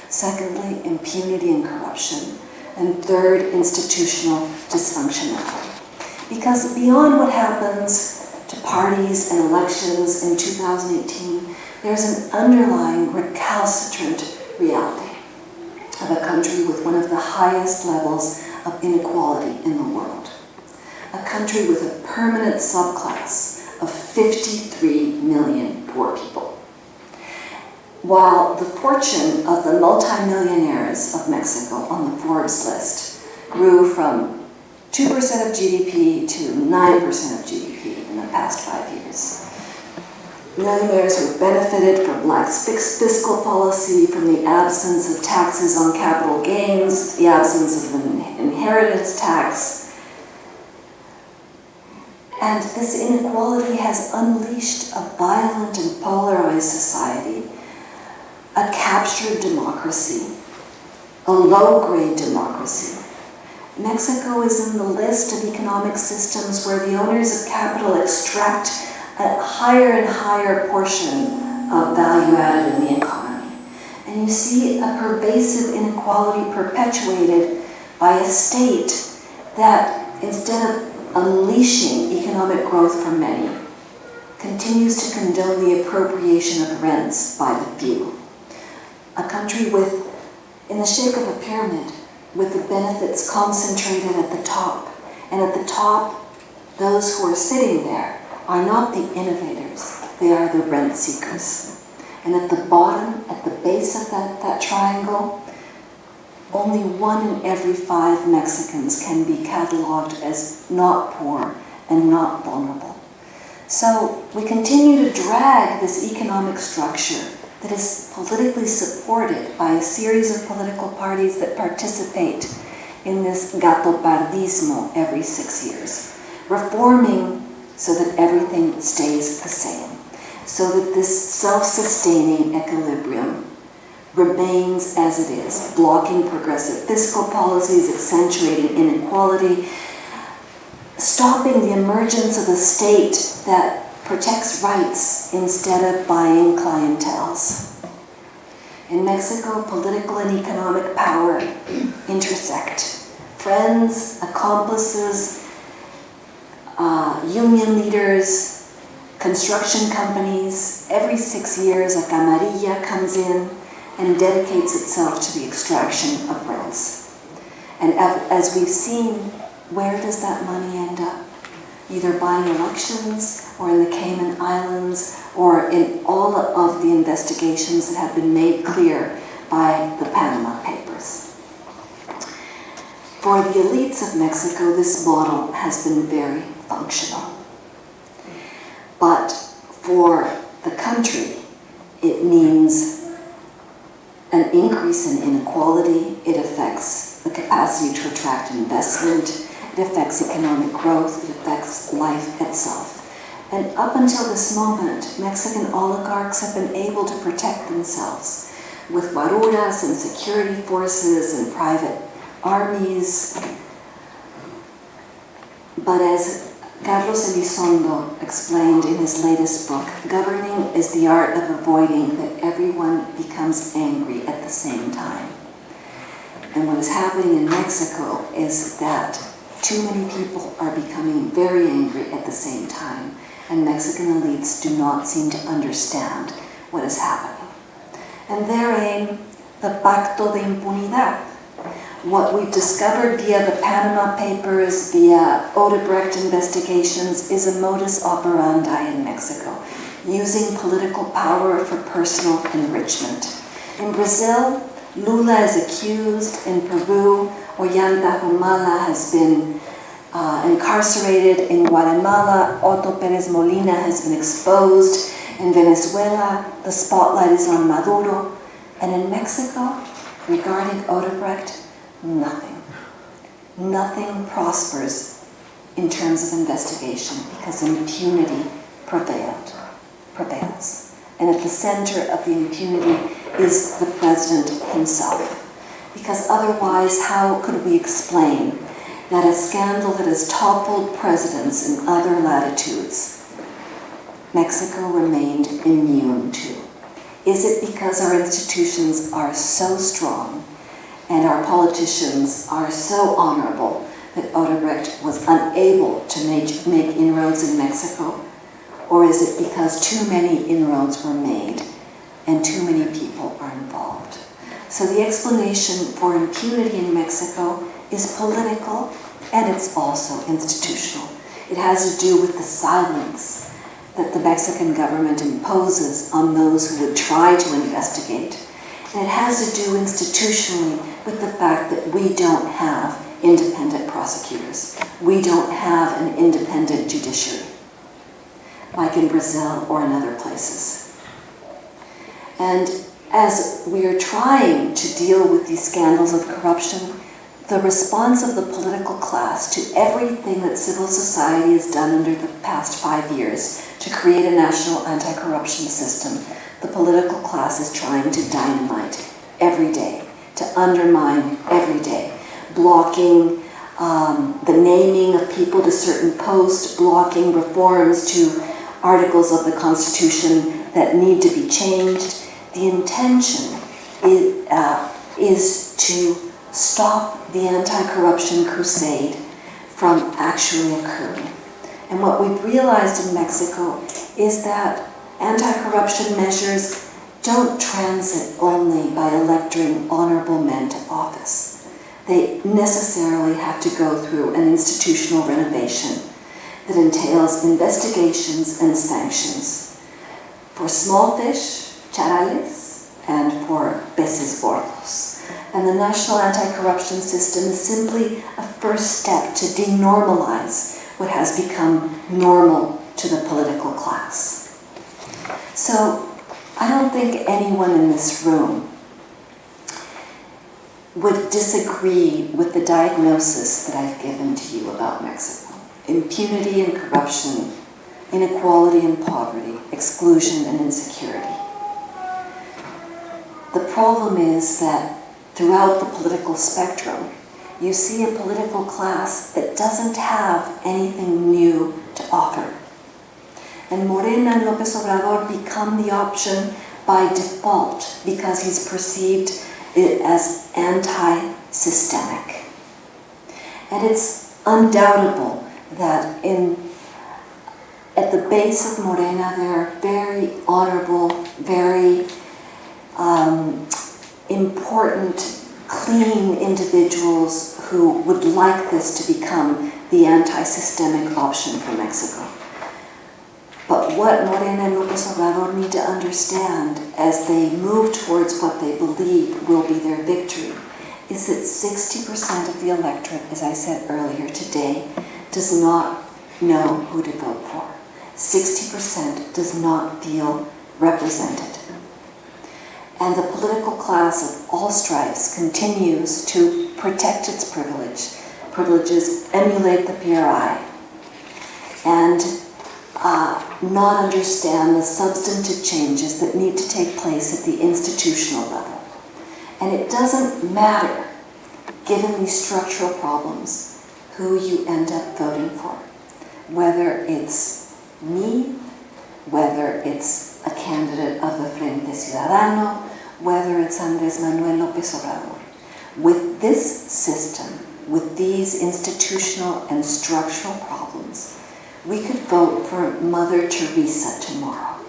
Secondly, impunity and corruption. And third, institutional dysfunctionality. Because beyond what happens to parties and elections in 2018, there's an underlying recalcitrant reality of a country with one of the highest levels of inequality in the world. A country with a permanent subclass of 53 million poor people. While the fortune of the multimillionaires of Mexico on the Forbes list grew from 2% of GDP to 9% of GDP in the past 5 years. Millionaires who benefited from lax fiscal policy, from the absence of taxes on capital gains, the absence of an inheritance tax. And this inequality has unleashed a violent and polarized society, a captured democracy, a low-grade democracy. Mexico is in the list of economic systems where the owners of capital extract a higher and higher portion of value added in the economy. And you see a pervasive inequality perpetuated by a state that, instead of unleashing economic growth for many, continues to condone the appropriation of rents by the few. A country in the shape of a pyramid, with the benefits concentrated at the top. And at the top, those who are sitting there are not the innovators, they are the rent seekers. And at the bottom, at the base of that triangle, only 1 in every 5 Mexicans can be cataloged as not poor and not vulnerable. So we continue to drag this economic structure that is politically supported by a series of political parties that participate in this gatopardismo every 6 years, reforming so that everything stays the same, so that this self-sustaining equilibrium remains as it is, blocking progressive fiscal policies, accentuating inequality, stopping the emergence of a state that protects rights instead of buying clienteles. In Mexico, political and economic power intersect. Friends, accomplices, union leaders, construction companies. Every 6 years, a camarilla comes in and dedicates itself to the extraction of rents. And as we've seen, where does that money end up? Either buying elections, or in the Cayman Islands, or in all of the investigations that have been made clear by the Panama Papers. For the elites of Mexico, this model has been very functional. But for the country, it means an increase in inequality. It affects the capacity to attract investment. It affects economic growth. It affects life itself. And up until this moment, Mexican oligarchs have been able to protect themselves with guaruras and security forces and private armies. But as Carlos Elizondo explained in his latest book, governing is the art of avoiding that everyone becomes angry at the same time. And what is happening in Mexico is that too many people are becoming very angry at the same time, and Mexican elites do not seem to understand what is happening. And therein, the pacto de impunidad. What we've discovered via the Panama Papers, via Odebrecht investigations, is a modus operandi in Mexico, using political power for personal enrichment. In Brazil, Lula is accused. In Peru, Ollanta Humala has been incarcerated. In Guatemala, Otto Pérez Molina has been exposed. In Venezuela, the spotlight is on Maduro. And in Mexico, regarding Odebrecht, nothing. Nothing prospers in terms of investigation because impunity prevails. And at the center of the impunity is the president himself. Because otherwise, how could we explain that a scandal that has toppled presidents in other latitudes, Mexico remained immune to? Is it because our institutions are so strong and our politicians are so honorable that Odebrecht was unable to make inroads in Mexico? Or is it because too many inroads were made and too many people are involved? So the explanation for impunity in Mexico is political, and it's also institutional. It has to do with the silence that the Mexican government imposes on those who would try to investigate. And it has to do institutionally with the fact that we don't have independent prosecutors. We don't have an independent judiciary, like in Brazil or in other places. And as we are trying to deal with these scandals of corruption, the response of the political class to everything that civil society has done under the past 5 years to create a national anti-corruption system, the political class is trying to dynamite every day, to undermine every day, blocking the naming of people to certain posts, blocking reforms to articles of the Constitution that need to be changed. The intention is to stop the anti-corruption crusade from actually occurring. And what we've realized in Mexico is that anti-corruption measures don't transit only by electing honorable men to office. They necessarily have to go through an institutional renovation that entails investigations and sanctions for small fish, charales, and for peces gordos. And the national anti-corruption system is simply a first step to denormalize what has become normal to the political class. So I don't think anyone in this room would disagree with the diagnosis that I've given to you about Mexico. Impunity and corruption, inequality and poverty, exclusion and insecurity. The problem is that throughout the political spectrum, you see a political class that doesn't have anything new to offer. And Morena and López Obrador become the option by default because he's perceived as anti-systemic. And it's undoubtable that at the base of Morena there are very honorable, very important, clean individuals who would like this to become the anti-systemic option for Mexico. But what Morena and López Obrador need to understand as they move towards what they believe will be their victory is that 60% of the electorate, as I said earlier today, does not know who to vote for. 60% does not feel represented. And the political class of all stripes continues to protect its privileges, emulate the PRI, and not understand the substantive changes that need to take place at the institutional level. And it doesn't matter, given these structural problems, who you end up voting for. Whether it's me, whether it's a candidate of the Frente Ciudadano, whether it's Andrés Manuel López Obrador. With this system, with these institutional and structural problems, we could vote for Mother Teresa tomorrow.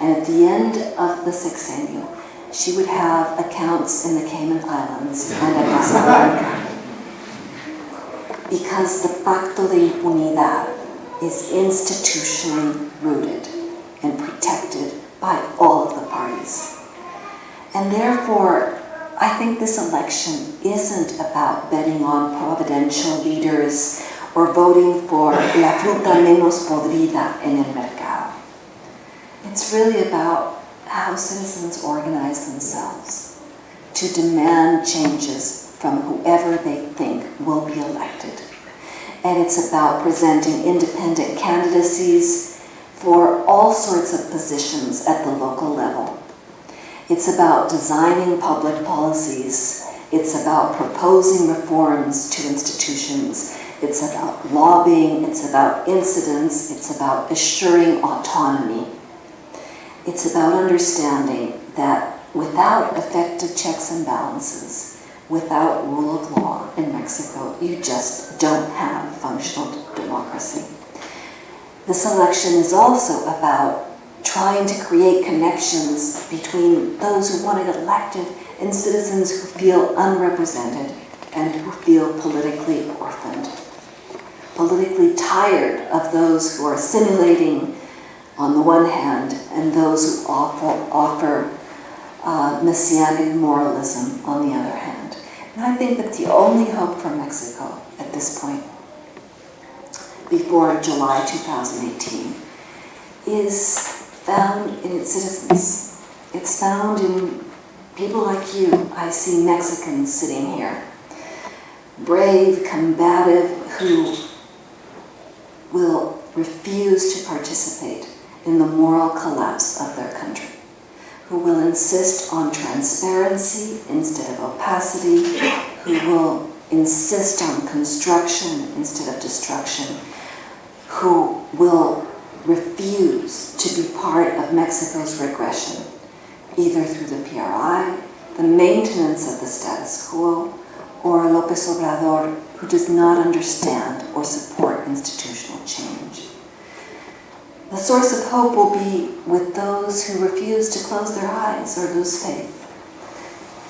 And at the end of the sexenio, she would have accounts in the Cayman Islands and at Casablanca. Because the pacto de impunidad is institutionally rooted and protected by all of the parties. And therefore, I think this election isn't about betting on providential leaders or voting for la fruta menos podrida en el mercado. It's really about how citizens organize themselves to demand changes from whoever they think will be elected. And it's about presenting independent candidacies for all sorts of positions at the local level. It's about designing public policies. It's about proposing reforms to institutions. It's about lobbying. It's about incidents. It's about assuring autonomy. It's about understanding that without effective checks and balances, without rule of law in Mexico, you just don't have functional democracy. This election is also about trying to create connections between those who want to get elected and citizens who feel unrepresented and who feel politically orphaned, politically tired of those who are simulating on the one hand and those who offer messianic moralism on the other hand. And I think that the only hope for Mexico at this point, before July 2018, is found in its citizens. It's found in people like you. I see Mexicans sitting here, brave, combative, who will refuse to participate in the moral collapse of their country, who will insist on transparency instead of opacity, who will insist on construction instead of destruction, who will refuse to be part of Mexico's regression, either through the PRI, the maintenance of the status quo, or López Obrador, who does not understand or support institutional change. The source of hope will be with those who refuse to close their eyes or lose faith.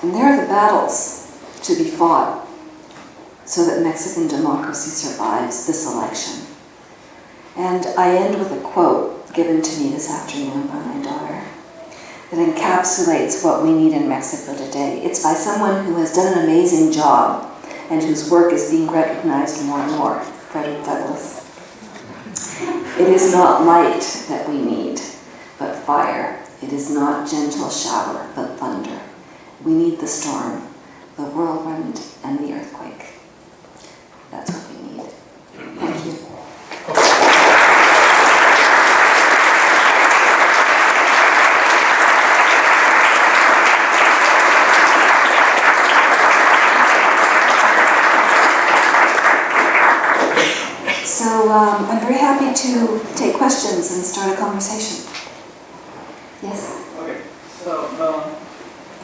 And there are the battles to be fought so that Mexican democracy survives this election. And I end with a quote given to me this afternoon by my daughter that encapsulates what we need in Mexico today. It's by someone who has done an amazing job and whose work is being recognized more and more, Frederick Douglass. It is not light that we need, but fire. It is not gentle shower, but thunder. We need the storm, the whirlwind, and the earthquake. That's what we need. Thank you. So I'm very happy to take questions and start a conversation. Yes? Okay, so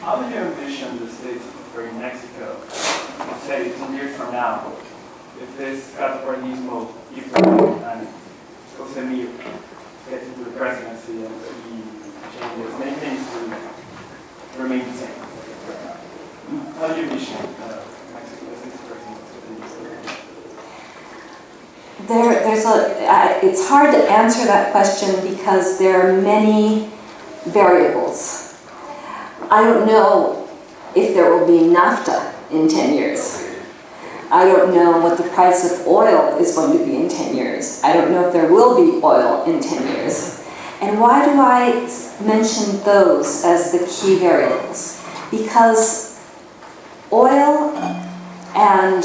how do you envision the state for Mexico, say 10 years from now, if this Catapanismo and Jose Mil gets into the presidency and he changes many things to remain the same? How do you envision Mexico as its president? It's hard to answer that question because there are many variables. I don't know if there will be NAFTA in 10 years. I don't know what the price of oil is going to be in 10 years. I don't know if there will be oil in 10 years. And why do I mention those as the key variables? Because oil and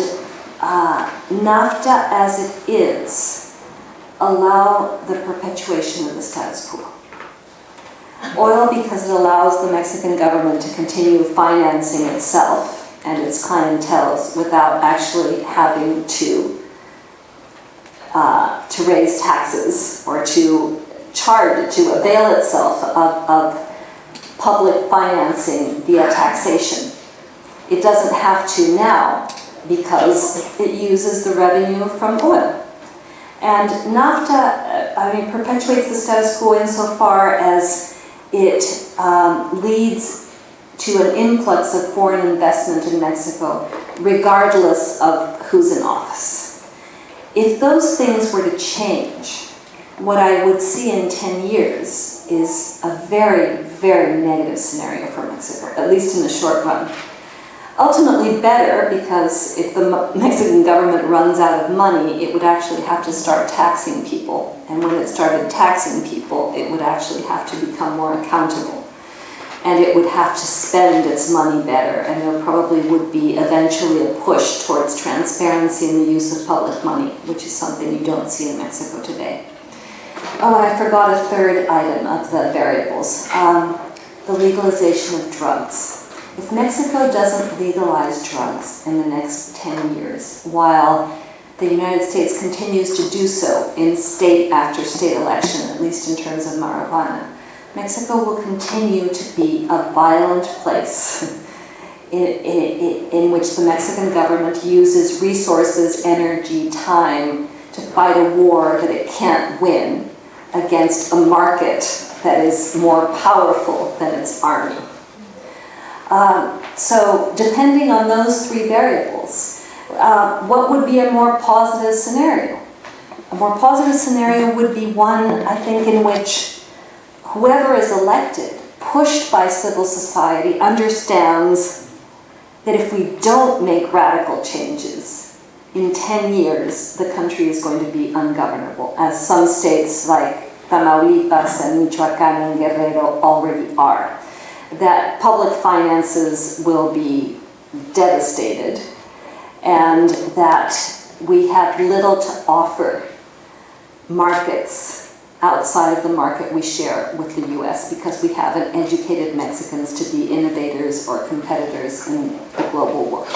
NAFTA as it is allow the perpetuation of the status quo. Oil because it allows the Mexican government to continue financing itself and its clienteles without actually having to raise taxes or to avail itself of public financing via taxation. It doesn't have to now because it uses the revenue from oil. And NAFTA, perpetuates the status quo insofar as it leads to an influx of foreign investment in Mexico, regardless of who's in office. If those things were to change, what I would see in 10 years is a very, very negative scenario for Mexico, at least in the short run. Ultimately better, because if the Mexican government runs out of money, it would actually have to start taxing people. And when it started taxing people, it would actually have to become more accountable. And it would have to spend its money better. And there probably would be eventually a push towards transparency in the use of public money, which is something you don't see in Mexico today. Oh, and I forgot a third item of the variables, the legalization of drugs. If Mexico doesn't legalize drugs in the next 10 years, while the United States continues to do so in state after state election, at least in terms of marijuana, Mexico will continue to be a violent place in which the Mexican government uses resources, energy, time to fight a war that it can't win against a market that is more powerful than its army. So depending on those three variables, what would be a more positive scenario? A more positive scenario would be one, I think, in which whoever is elected, pushed by civil society, understands that if we don't make radical changes, in 10 years, the country is going to be ungovernable, as some states like Tamaulipas and Michoacán and Guerrero already are. That public finances will be devastated, and that we have little to offer markets outside of the market we share with the US, because we haven't educated Mexicans to be innovators or competitors in the global world.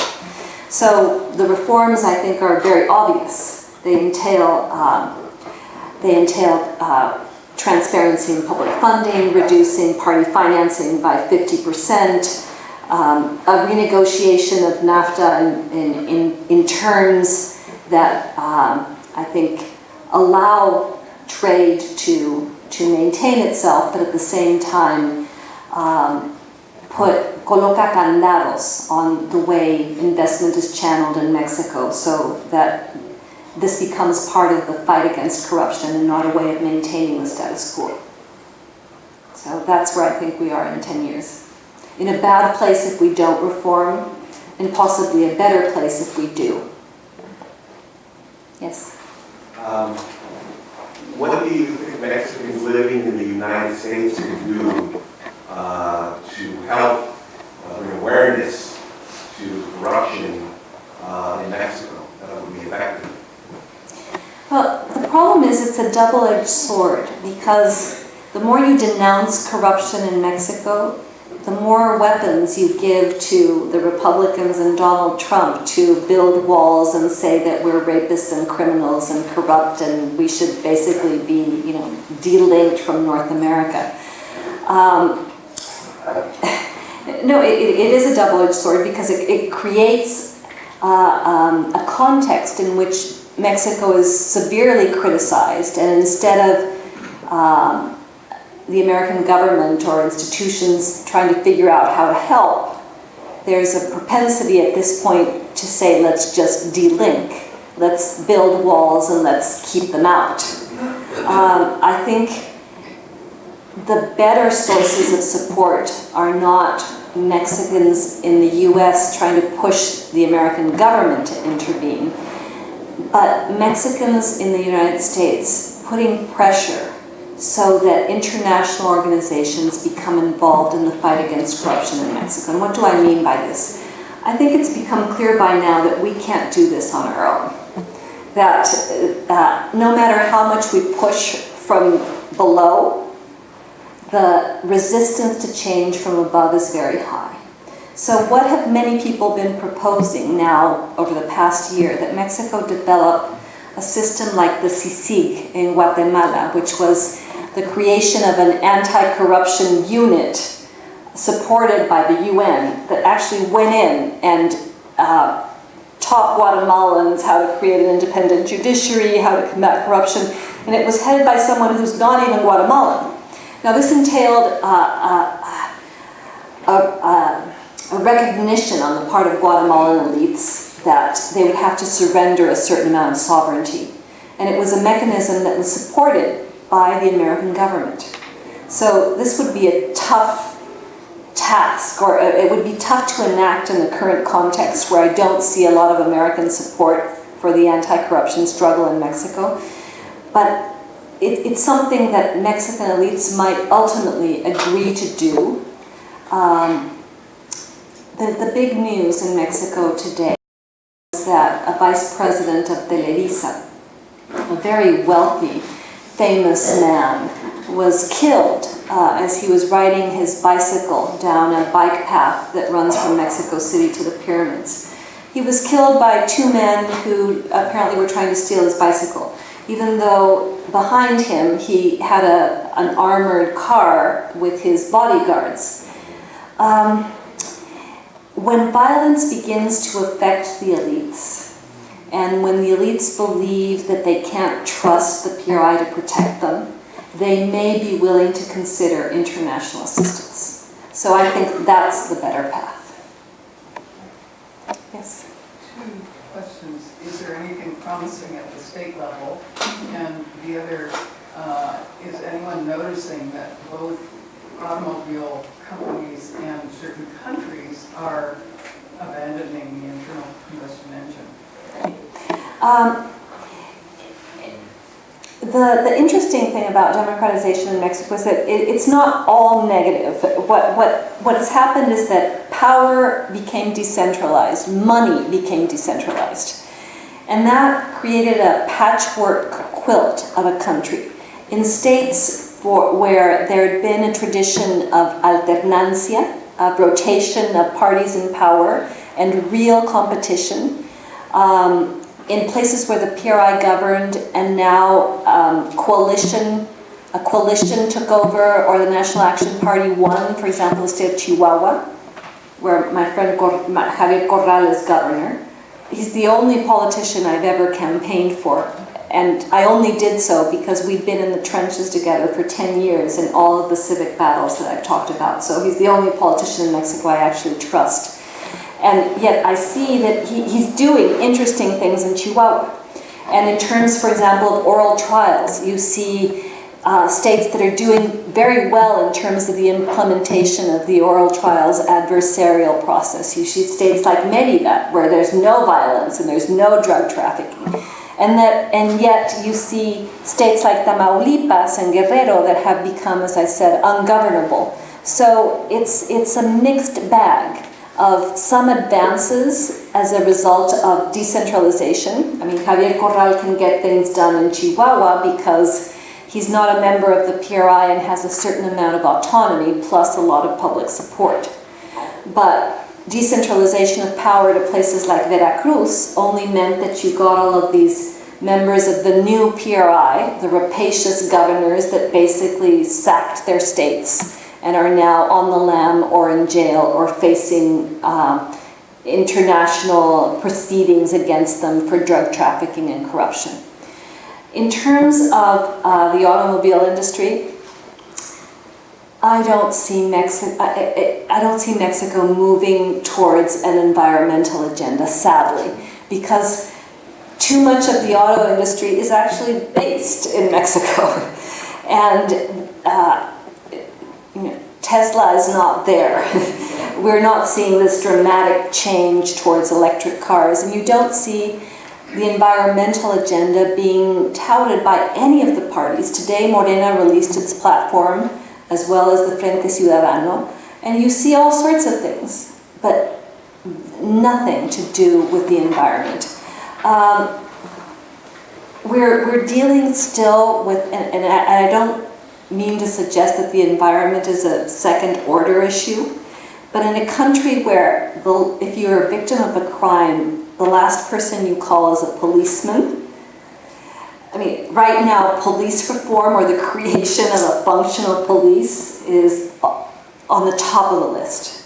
So the reforms, I think, are very obvious. They entail transparency in public funding, reducing party financing by 50%, a renegotiation of NAFTA in terms that I think allow trade to maintain itself, but at the same time coloca candados on the way investment is channeled in Mexico, so that this becomes part of the fight against corruption and not a way of maintaining the status quo. So that's where I think we are in 10 years. In a bad place if we don't reform, and possibly a better place if we do. Yes? What do you think Mexicans living in the United States can do to help bring awareness to corruption in Mexico that would be effective? Well, the problem is it's a double-edged sword, because the more you denounce corruption in Mexico, the more weapons you give to the Republicans and Donald Trump to build walls and say that we're rapists and criminals and corrupt and we should basically be, de-linked from North America. No, it is a double-edged sword, because it creates a context in which Mexico is severely criticized, and instead of the American government or institutions trying to figure out how to help, there's a propensity at this point to say, let's just de-link, let's build walls and let's keep them out. I think the better sources of support are not Mexicans in the US trying to push the American government to intervene, but Mexicans in the United States putting pressure so that international organizations become involved in the fight against corruption in Mexico. And what do I mean by this? I think it's become clear by now that we can't do this on our own. That no matter how much we push from below, the resistance to change from above is very high. So what have many people been proposing now over the past year? That Mexico develop a system like the CICIG in Guatemala, which was the creation of an anti-corruption unit supported by the UN that actually went in and taught Guatemalans how to create an independent judiciary, how to combat corruption, and it was headed by someone who's not even Guatemalan. Now this entailed a recognition on the part of Guatemalan elites that they would have to surrender a certain amount of sovereignty. And it was a mechanism that was supported by the American government. So this would be a tough task, or it would be tough to enact in the current context where I don't see a lot of American support for the anti-corruption struggle in Mexico. But it's something that Mexican elites might ultimately agree to do. The big news in Mexico today is that a vice president of Televisa, a very wealthy, famous man, was killed as he was riding his bicycle down a bike path that runs from Mexico City to the pyramids. He was killed by two men who apparently were trying to steal his bicycle, even though behind him he had an armored car with his bodyguards. When violence begins to affect the elites, and when the elites believe that they can't trust the PRI to protect them, they may be willing to consider international assistance. So I think that's the better path. Yes? Two questions. Is there anything promising at the state level? And the other, is anyone noticing that both automobile companies and certain countries are abandoning the internal combustion engine? The interesting thing about democratization in Mexico is that it's not all negative. What has happened is that power became decentralized, money became decentralized. And that created a patchwork quilt of a country. In states where there had been a tradition of alternancia, of rotation of parties in power, and real competition, in places where the PRI governed and now a coalition took over, or the National Action Party won, for example, the state of Chihuahua, where my friend Javier Corral is governor. He's the only politician I've ever campaigned for, and I only did so because we've been in the trenches together for 10 years in all of the civic battles that I've talked about. So he's the only politician in Mexico I actually trust. And yet I see that he's doing interesting things in Chihuahua. And in terms, for example, of oral trials, you see states that are doing very well in terms of the implementation of the oral trials adversarial process. You see states like Mérida, where there's no violence and there's no drug trafficking. And yet you see states like Tamaulipas and Guerrero that have become, as I said, ungovernable. So it's a mixed bag of some advances as a result of decentralization. I mean, Javier Corral can get things done in Chihuahua because he's not a member of the PRI and has a certain amount of autonomy, plus a lot of public support. But decentralization of power to places like Veracruz only meant that you got all of these members of the new PRI, the rapacious governors that basically sacked their states and are now on the lam or in jail or facing international proceedings against them for drug trafficking and corruption. In terms of the automobile industry, I don't see Mexico moving towards an environmental agenda, sadly, because too much of the auto industry is actually based in Mexico. And Tesla is not there. We're not seeing this dramatic change towards electric cars, and you don't see the environmental agenda being touted by any of the parties. Today, Morena released its platform, as well as the Frente Ciudadano, and you see all sorts of things, but nothing to do with the environment. We're dealing still with, and I don't mean to suggest that the environment is a second-order issue, but in a country where if you're a victim of a crime, the last person you call is a policeman. I mean, right now, police reform or the creation of a functional police is on the top of the list.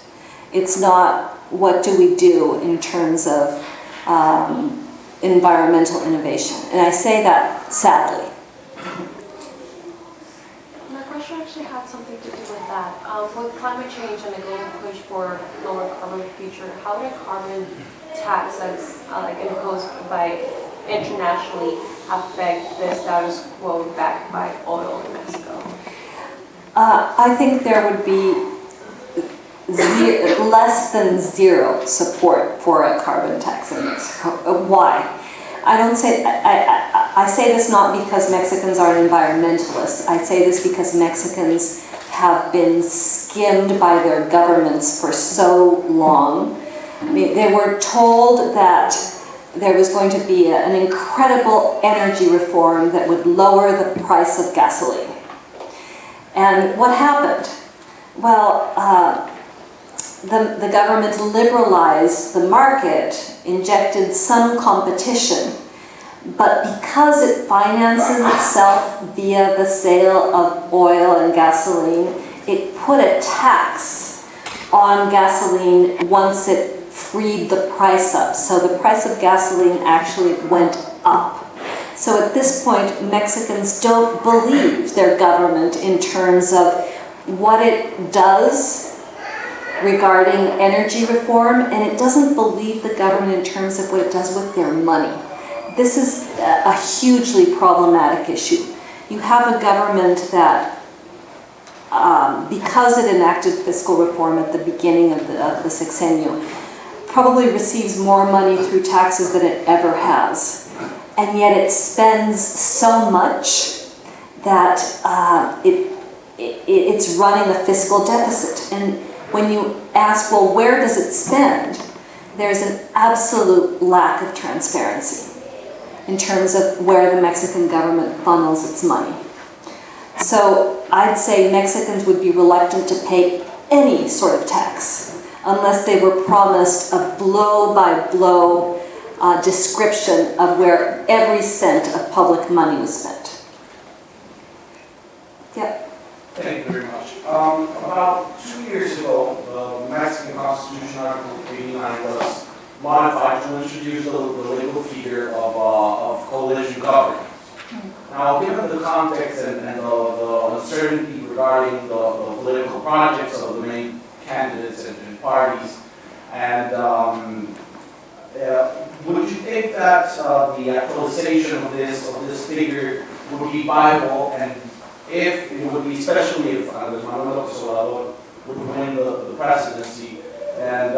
It's not what do we do in terms of environmental innovation. And I say that sadly. My question actually had something to do with that. With climate change and the global push for lower carbon future, how would a carbon tax that's imposed by internationally affect the status quo backed by oil in Mexico? I think there would be less than zero support for a carbon tax in Mexico. Why? I say this not because Mexicans are environmentalists. I say this because Mexicans have been skimmed by their governments for so long. I mean, they were told that there was going to be an incredible energy reform that would lower the price of gasoline. And what happened? Well, the government liberalized the market, injected some competition, but because it finances itself via the sale of oil and gasoline, it put a tax on gasoline once it freed the price up. So the price of gasoline actually went up. So at this point, Mexicans don't believe their government in terms of what it does regarding energy reform, and it doesn't believe the government in terms of what it does with their money. This is a hugely problematic issue. You have a government that, because it enacted fiscal reform at the beginning of the sexenio, probably receives more money through taxes than it ever has. And yet it spends so much that it's running a fiscal deficit. And when you ask, well, where does it spend? There's an absolute lack of transparency in terms of where the Mexican government funnels its money. So I'd say Mexicans would be reluctant to pay any sort of tax unless they were promised a blow-by-blow description of where every cent of public money was spent. Yeah. Thank you very much. About 2 years ago, the Mexican Constitution Article 89 was modified to introduce the legal figure of coalition government. Now, given the context and the uncertainty regarding the political projects of the main candidates and parties, and would you think that the actualization of this figure would be viable, and if it would be, especially if Andrés Manuel would win the presidency, and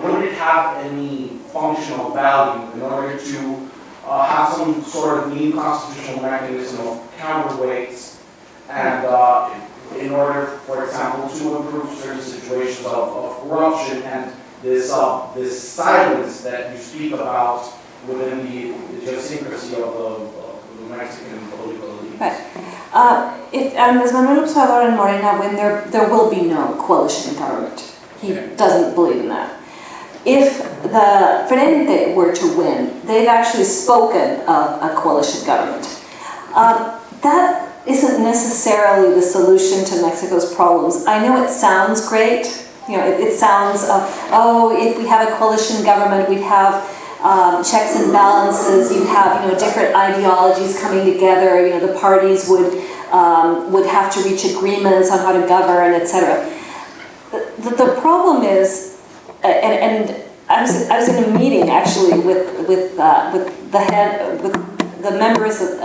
would it have any functional value in order to have some sort of new constitutional mechanism of counterweights, and in order, for example, to improve certain situations of corruption and this silence that you speak about within the idiosyncrasy of the Mexican political elite? Right. If Andrés Manuel Obrador and Morena win, there will be no coalition government. He doesn't believe in that. If the Frente were to win, they've actually spoken of a coalition government. That isn't necessarily the solution to Mexico's problems. I know it sounds great. You know, it sounds, if we have a coalition government, we'd have checks and balances. You'd have, different ideologies coming together. The parties would have to reach agreements on how to govern, etc. The problem is. And I was in a meeting actually with the members of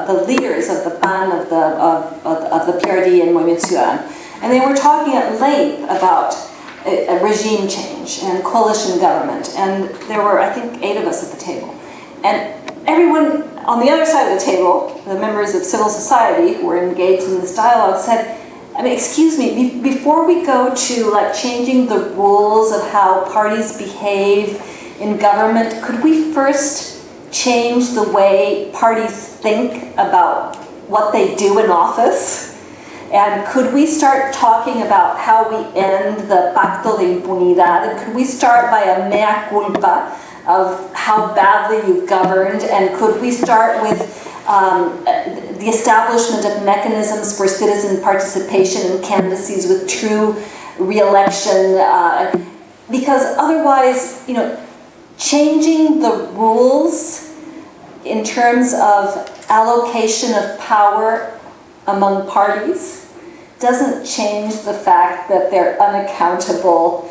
the leaders of the PAN of the PRD and Movimiento Ciudadano, and they were talking at length about a regime change and coalition government, and there were, I think, 8 of us at the table, and everyone on the other side of the table, the members of civil society who were engaged in this dialogue, said, excuse me, before we go to changing the rules of how parties behave in government, could we first change the way parties think about what they do in office? And could we start talking about how we end the pacto de impunidad? And could we start by a mea culpa of how badly you've governed? And could we start with the establishment of mechanisms for citizen participation and candidacies with true re-election, because otherwise, changing the rules in terms of allocation of power among parties doesn't change the fact that they're unaccountable,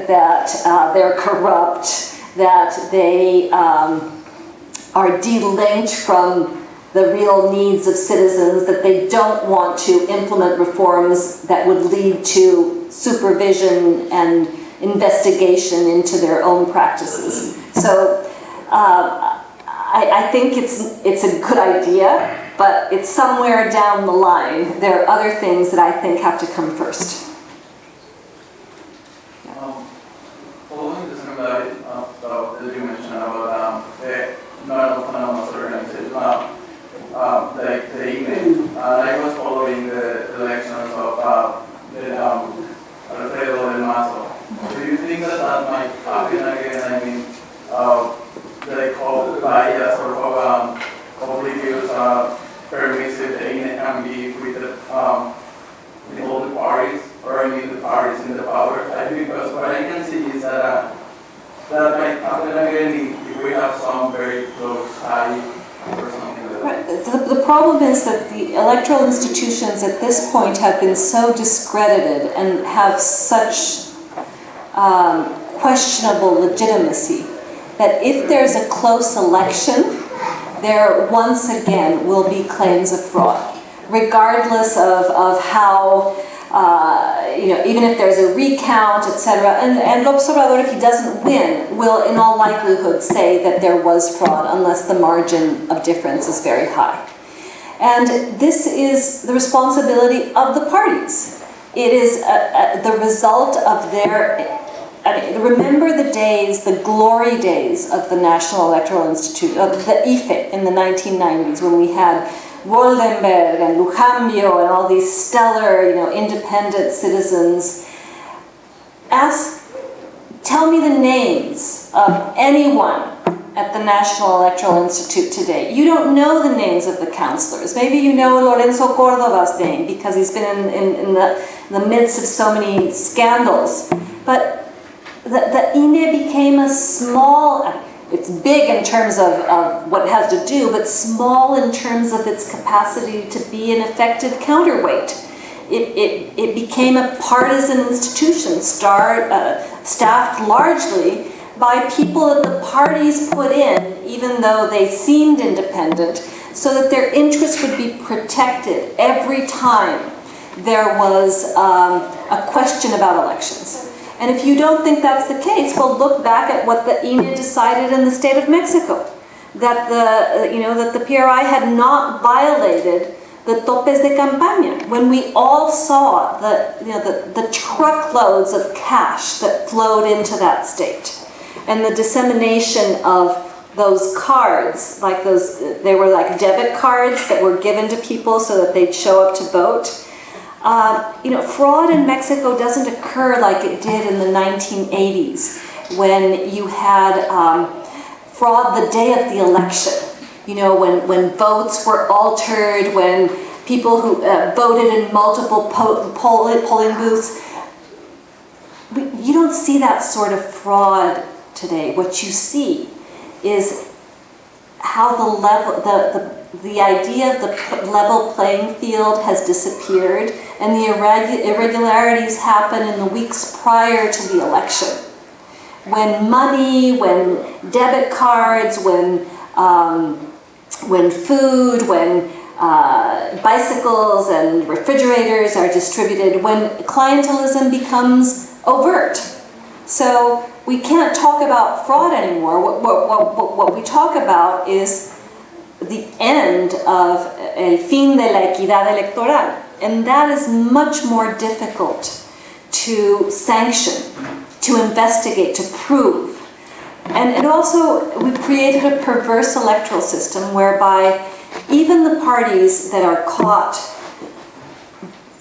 that they're corrupt, that they are delinked from the real needs of citizens, that they don't want to implement reforms that would lead to supervision and investigation into their own practices. So I think it's a good idea, but it's somewhere down the line. There are other things that I think have to come first. Following this that you mentioned about non-autonomous organizations, like the email, I was following the elections of Alfredo del Mazo that might happen again. I mean, they call by a sort of oblivious, permissive, and be with all the parties, or I mean the parties in the power. I think because what I can see is that that might happen again if we have some very close tie or something like that. Right. The problem is that the electoral institutions at this point have been so discredited and have such questionable legitimacy that if there's a close election, there once again will be claims of fraud, regardless of how, even if there's a recount, etc. And López Obrador, if he doesn't win, will in all likelihood say that there was fraud unless the margin of difference is very high. And this is the responsibility of the parties. It is the result of their... remember the days, the glory days of the National Electoral Institute, of the IFE in the 1990s, when we had Woldenberg and Lujambio and all these stellar, independent citizens. Tell me the names of anyone at the National Electoral Institute today. You don't know the names of the counselors. Maybe you know Lorenzo Córdoba's name because he's been in the midst of so many scandals. But the INE became a small, it's big in terms of what it has to do, but small in terms of its capacity to be an effective counterweight. It became a partisan institution staffed largely by people that the parties put in, even though they seemed independent, so that their interests would be protected every time there was a question about elections. And if you don't think that's the case, well, look back at what the INE decided in the state of Mexico, that the PRI had not violated the topes de campaña, when we all saw the truckloads of cash that flowed into that state, and the dissemination of those cards, they were like debit cards that were given to people so that they'd show up to vote. Fraud in Mexico doesn't occur like it did in the 1980s, when you had fraud the day of the election. When votes were altered, when people who voted in multiple polling booths. You don't see that sort of fraud today. What you see is how the idea of the level playing field has disappeared, and the irregularities happen in the weeks prior to the election. When money, when debit cards, when food, when bicycles and refrigerators are distributed, when clientelism becomes overt. So we can't talk about fraud anymore. What we talk about is the end of el fin de la equidad electoral. And that is much more difficult to sanction, to investigate, to prove. And also, we've created a perverse electoral system whereby even the parties that are caught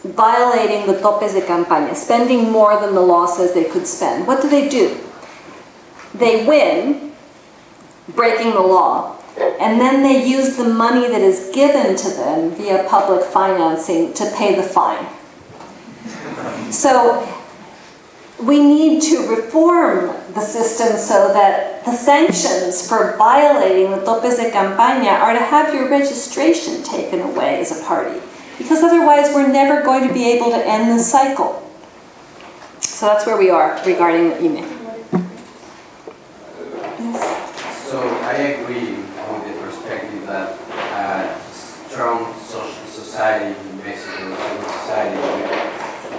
violating the topes de campaña, spending more than the law says they could spend, what do? They win, breaking the law, and then they use the money that is given to them via public financing to pay the fine. So we need to reform the system so that the sanctions for violating the topes de campaña are to have your registration taken away as a party, because otherwise we're never going to be able to end the cycle. So that's where we are regarding the INE. Yes. So I agree with the perspective that a strong social society in Mexico, civil society,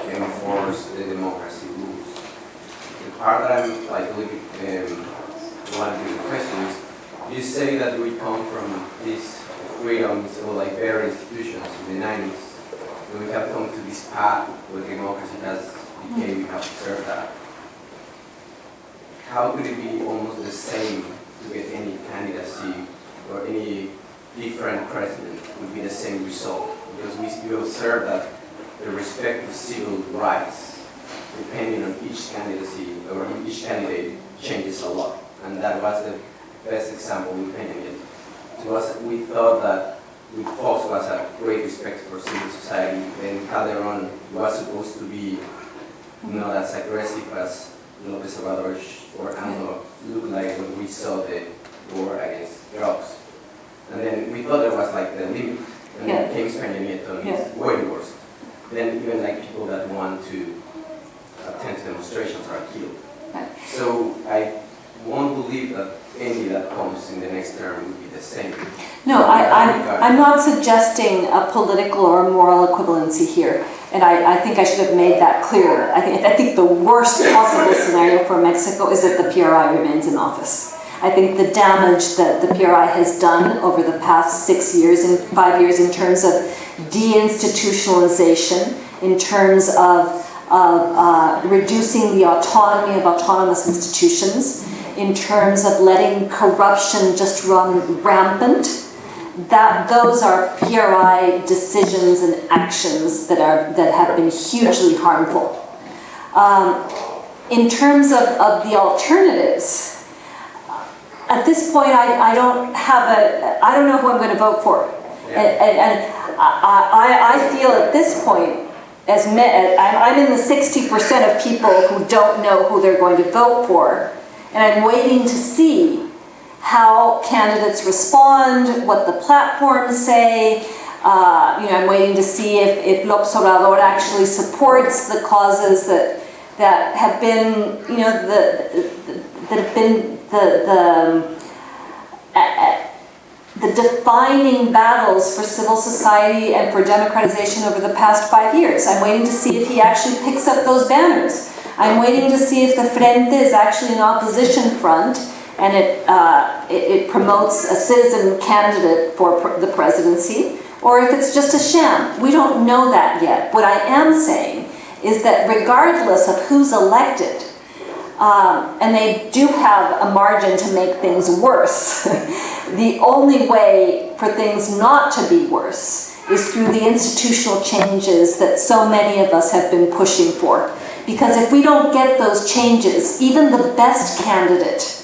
will enforce the democracy rules. The part that I'm one of the questions, you say that we come from these freedoms or very institutions in the 90s, and we have come to this path where democracy has became, we have observed that. How could it be almost the same to get any candidacy or any different president would be the same result? Because we observe that the respect to civil rights depending on each candidacy, or each candidate changes a lot. And that was the best example with Peña Nieto. To us, we thought that with Fox was a great respect for civil society. Then Calderon was supposed to be not as aggressive as López Obrador or AMLO looked like when we saw the war against drugs. And then we thought it was like the limit. And then came Peña Nieto, and it's way worse. Then even like people that want to attend demonstrations are killed. So I won't believe that any that comes in the next term will be the same. No, I'm not suggesting a political or moral equivalency here, and I think I should have made that clear. I think the worst possible scenario for Mexico is that the PRI remains in office. I think the damage that the PRI has done over the past 6 years and 5 years in terms of deinstitutionalization, in terms of reducing the autonomy of autonomous institutions, in terms of letting corruption just run rampant, that those are PRI decisions and actions that have been hugely harmful. In terms of the alternatives, at this point, I don't know who I'm going to vote for. And I feel at this point, I'm in the 60% of people who don't know who they're going to vote for. And I'm waiting to see how candidates respond, what the platforms say. I'm waiting to see if López Obrador actually supports the causes that have been, the defining battles for civil society and for democratization over the past 5 years. I'm waiting to see if he actually picks up those banners. I'm waiting to see if the Frente is actually an opposition front and it promotes a citizen candidate for the presidency, or if it's just a sham. We don't know that yet. What I am saying is that regardless of who's elected, and they do have a margin to make things worse, the only way for things not to be worse is through the institutional changes that so many of us have been pushing for. Because if we don't get those changes, even the best candidate,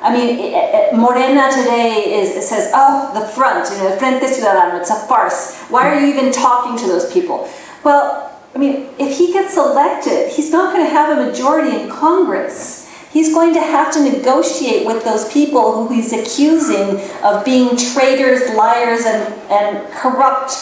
I mean, Morena today says, oh, the front, the Frente Ciudadano, it's a farce. Why are you even talking to those people? Well, I mean, if he gets elected, he's not going to have a majority in Congress. He's going to have to negotiate with those people who he's accusing of being traitors, liars, and corrupt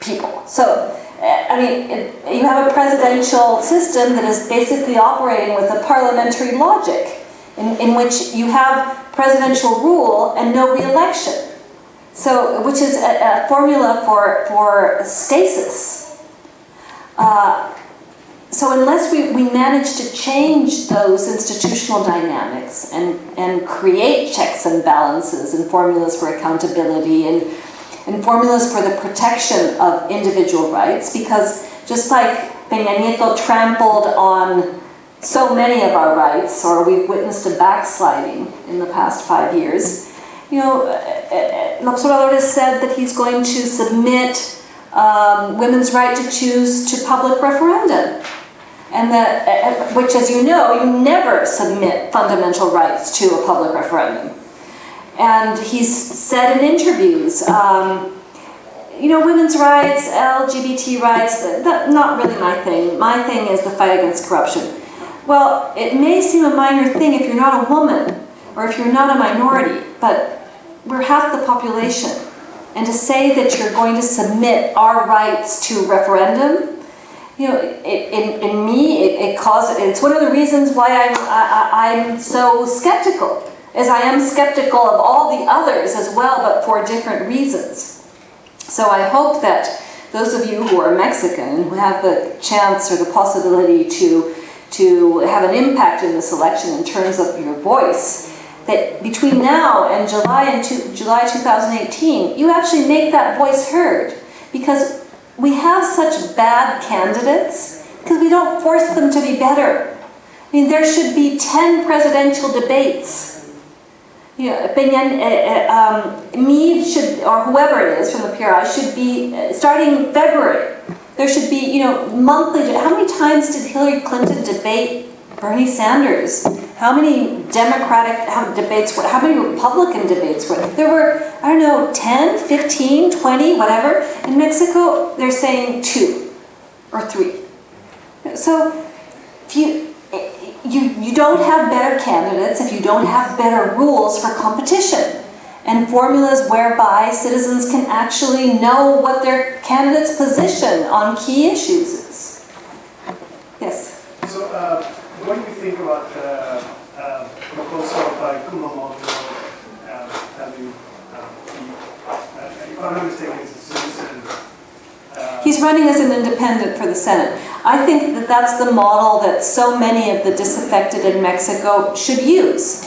people. So, I mean, you have a presidential system that is basically operating with a parliamentary logic, in which you have presidential rule and no re-election. So, which is a formula for stasis. So unless we manage to change those institutional dynamics and create checks and balances and formulas for accountability and formulas for the protection of individual rights, because just like Peña Nieto trampled on so many of our rights, or we've witnessed a backsliding in the past 5 years, López Obrador has said that he's going to submit women's right to choose to public referendum. And that, which, as you know, you never submit fundamental rights to a public referendum. And he's said in interviews, women's rights, LGBT rights, that's not really my thing. My thing is the fight against corruption. Well, it may seem a minor thing if you're not a woman or if you're not a minority, but we're half the population. And to say that you're going to submit our rights to referendum, in me, it's one of the reasons why I'm so skeptical, as I am skeptical of all the others as well, but for different reasons. So I hope that those of you who are Mexican, who have the chance or the possibility to have an impact in this election in terms of your voice, that between now and July 2018, you actually make that voice heard. Because we have such bad candidates because we don't force them to be better. I mean, there should be 10 presidential debates. Meade should, or whoever it is from the PRI, should be starting in February. There should be, monthly, how many times did Hillary Clinton debate Bernie Sanders? How many Democratic debates were, how many Republican debates were there? There were, 10, 15, 20, whatever. In Mexico, they're saying 2 or 3. So if you don't have better candidates, if you don't have better rules for competition, and formulas whereby citizens can actually know what their candidate's position on key issues is. Yes? So, what do you think about the proposal by Kumamoto having, if I'm not mistaken, it's a citizen? He's running as an independent for the Senate. I think that that's the model that so many of the disaffected in Mexico should use.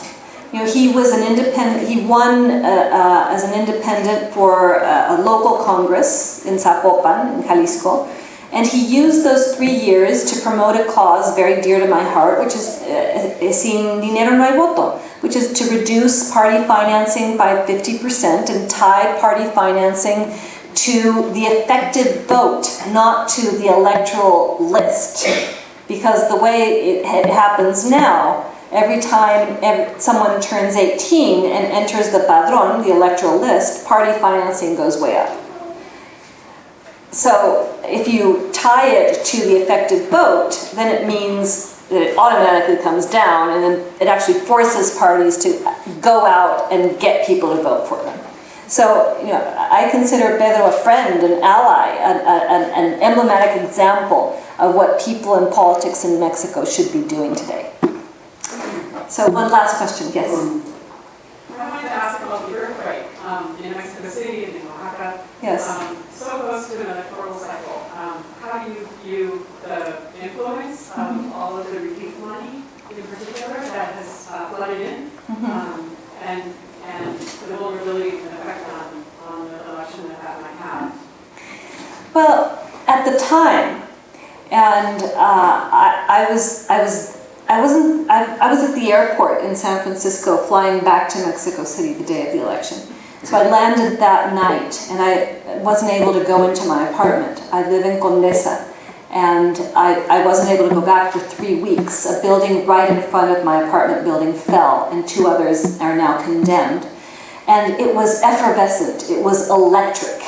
He was an independent, he won as an independent for a local congress in Zapopan, in Jalisco, and he used those 3 years to promote a cause very dear to my heart, which is sin dinero no hay voto, which is to reduce party financing by 50% and tie party financing to the effective vote, not to the electoral list. Because the way it happens now, every time someone turns 18 and enters the padrón, the electoral list, party financing goes way up. So if you tie it to the effective vote, then it means that it automatically comes down, and then it actually forces parties to go out and get people to vote for them. So, I consider Pedro a friend, an ally, an emblematic example of what people in politics in Mexico should be doing today. So one last question, yes? I wanted to ask about the earthquake in Mexico City and in Oaxaca. Yes. So close to an electoral cycle. How do you view the influence of all of the relief money in particular that has flooded in, and the vulnerability and effect on the election that might have? Well, at the time, and I was at the airport in San Francisco flying back to Mexico City the day of the election. So I landed that night, and I wasn't able to go into my apartment. I live in Condesa, and I wasn't able to go back for 3 weeks. A building right in front of my apartment building fell, and 2 others are now condemned. And it was effervescent. It was electric.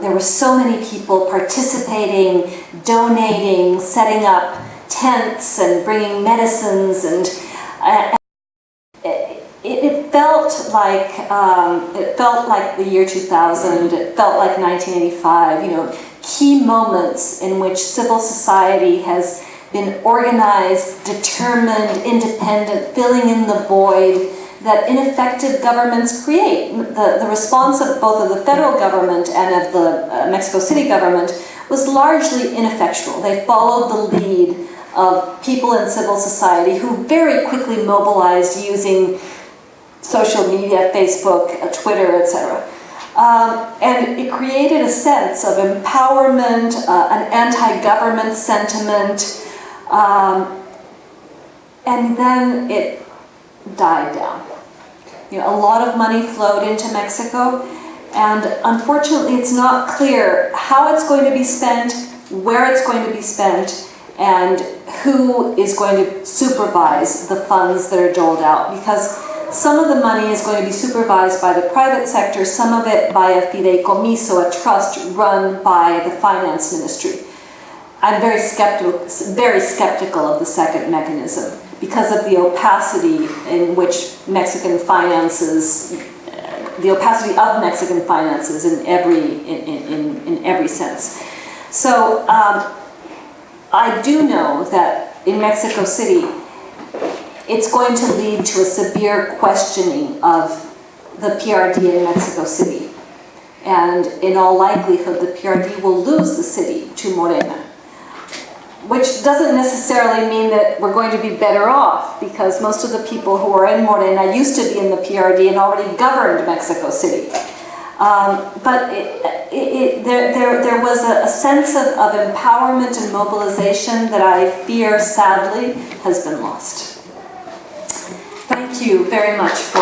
There were so many people participating, donating, setting up tents and bringing medicines, and it felt like the year 2000. It felt like 1985. Key moments in which civil society has been organized, determined, independent, filling in the void that ineffective governments create. The response of both of the federal government and of the Mexico City government was largely ineffectual. They followed the lead of people in civil society who very quickly mobilized using social media, Facebook, Twitter, etc. And it created a sense of empowerment, an anti-government sentiment, and then it died down. A lot of money flowed into Mexico, and unfortunately it's not clear how it's going to be spent, where it's going to be spent, and who is going to supervise the funds that are doled out, because some of the money is going to be supervised by the private sector, some of it by a fideicomiso, a trust run by the finance ministry. I'm very skeptical of the second mechanism because of the opacity in which Mexican finances, the opacity of Mexican finances in every sense. So I do know that in Mexico City, it's going to lead to a severe questioning of the PRD in Mexico City. And in all likelihood, the PRD will lose the city to Morena, which doesn't necessarily mean that we're going to be better off, because most of the people who are in Morena used to be in the PRD and already governed Mexico City. But there was a sense of empowerment and mobilization that I fear, sadly, has been lost. Thank you very much for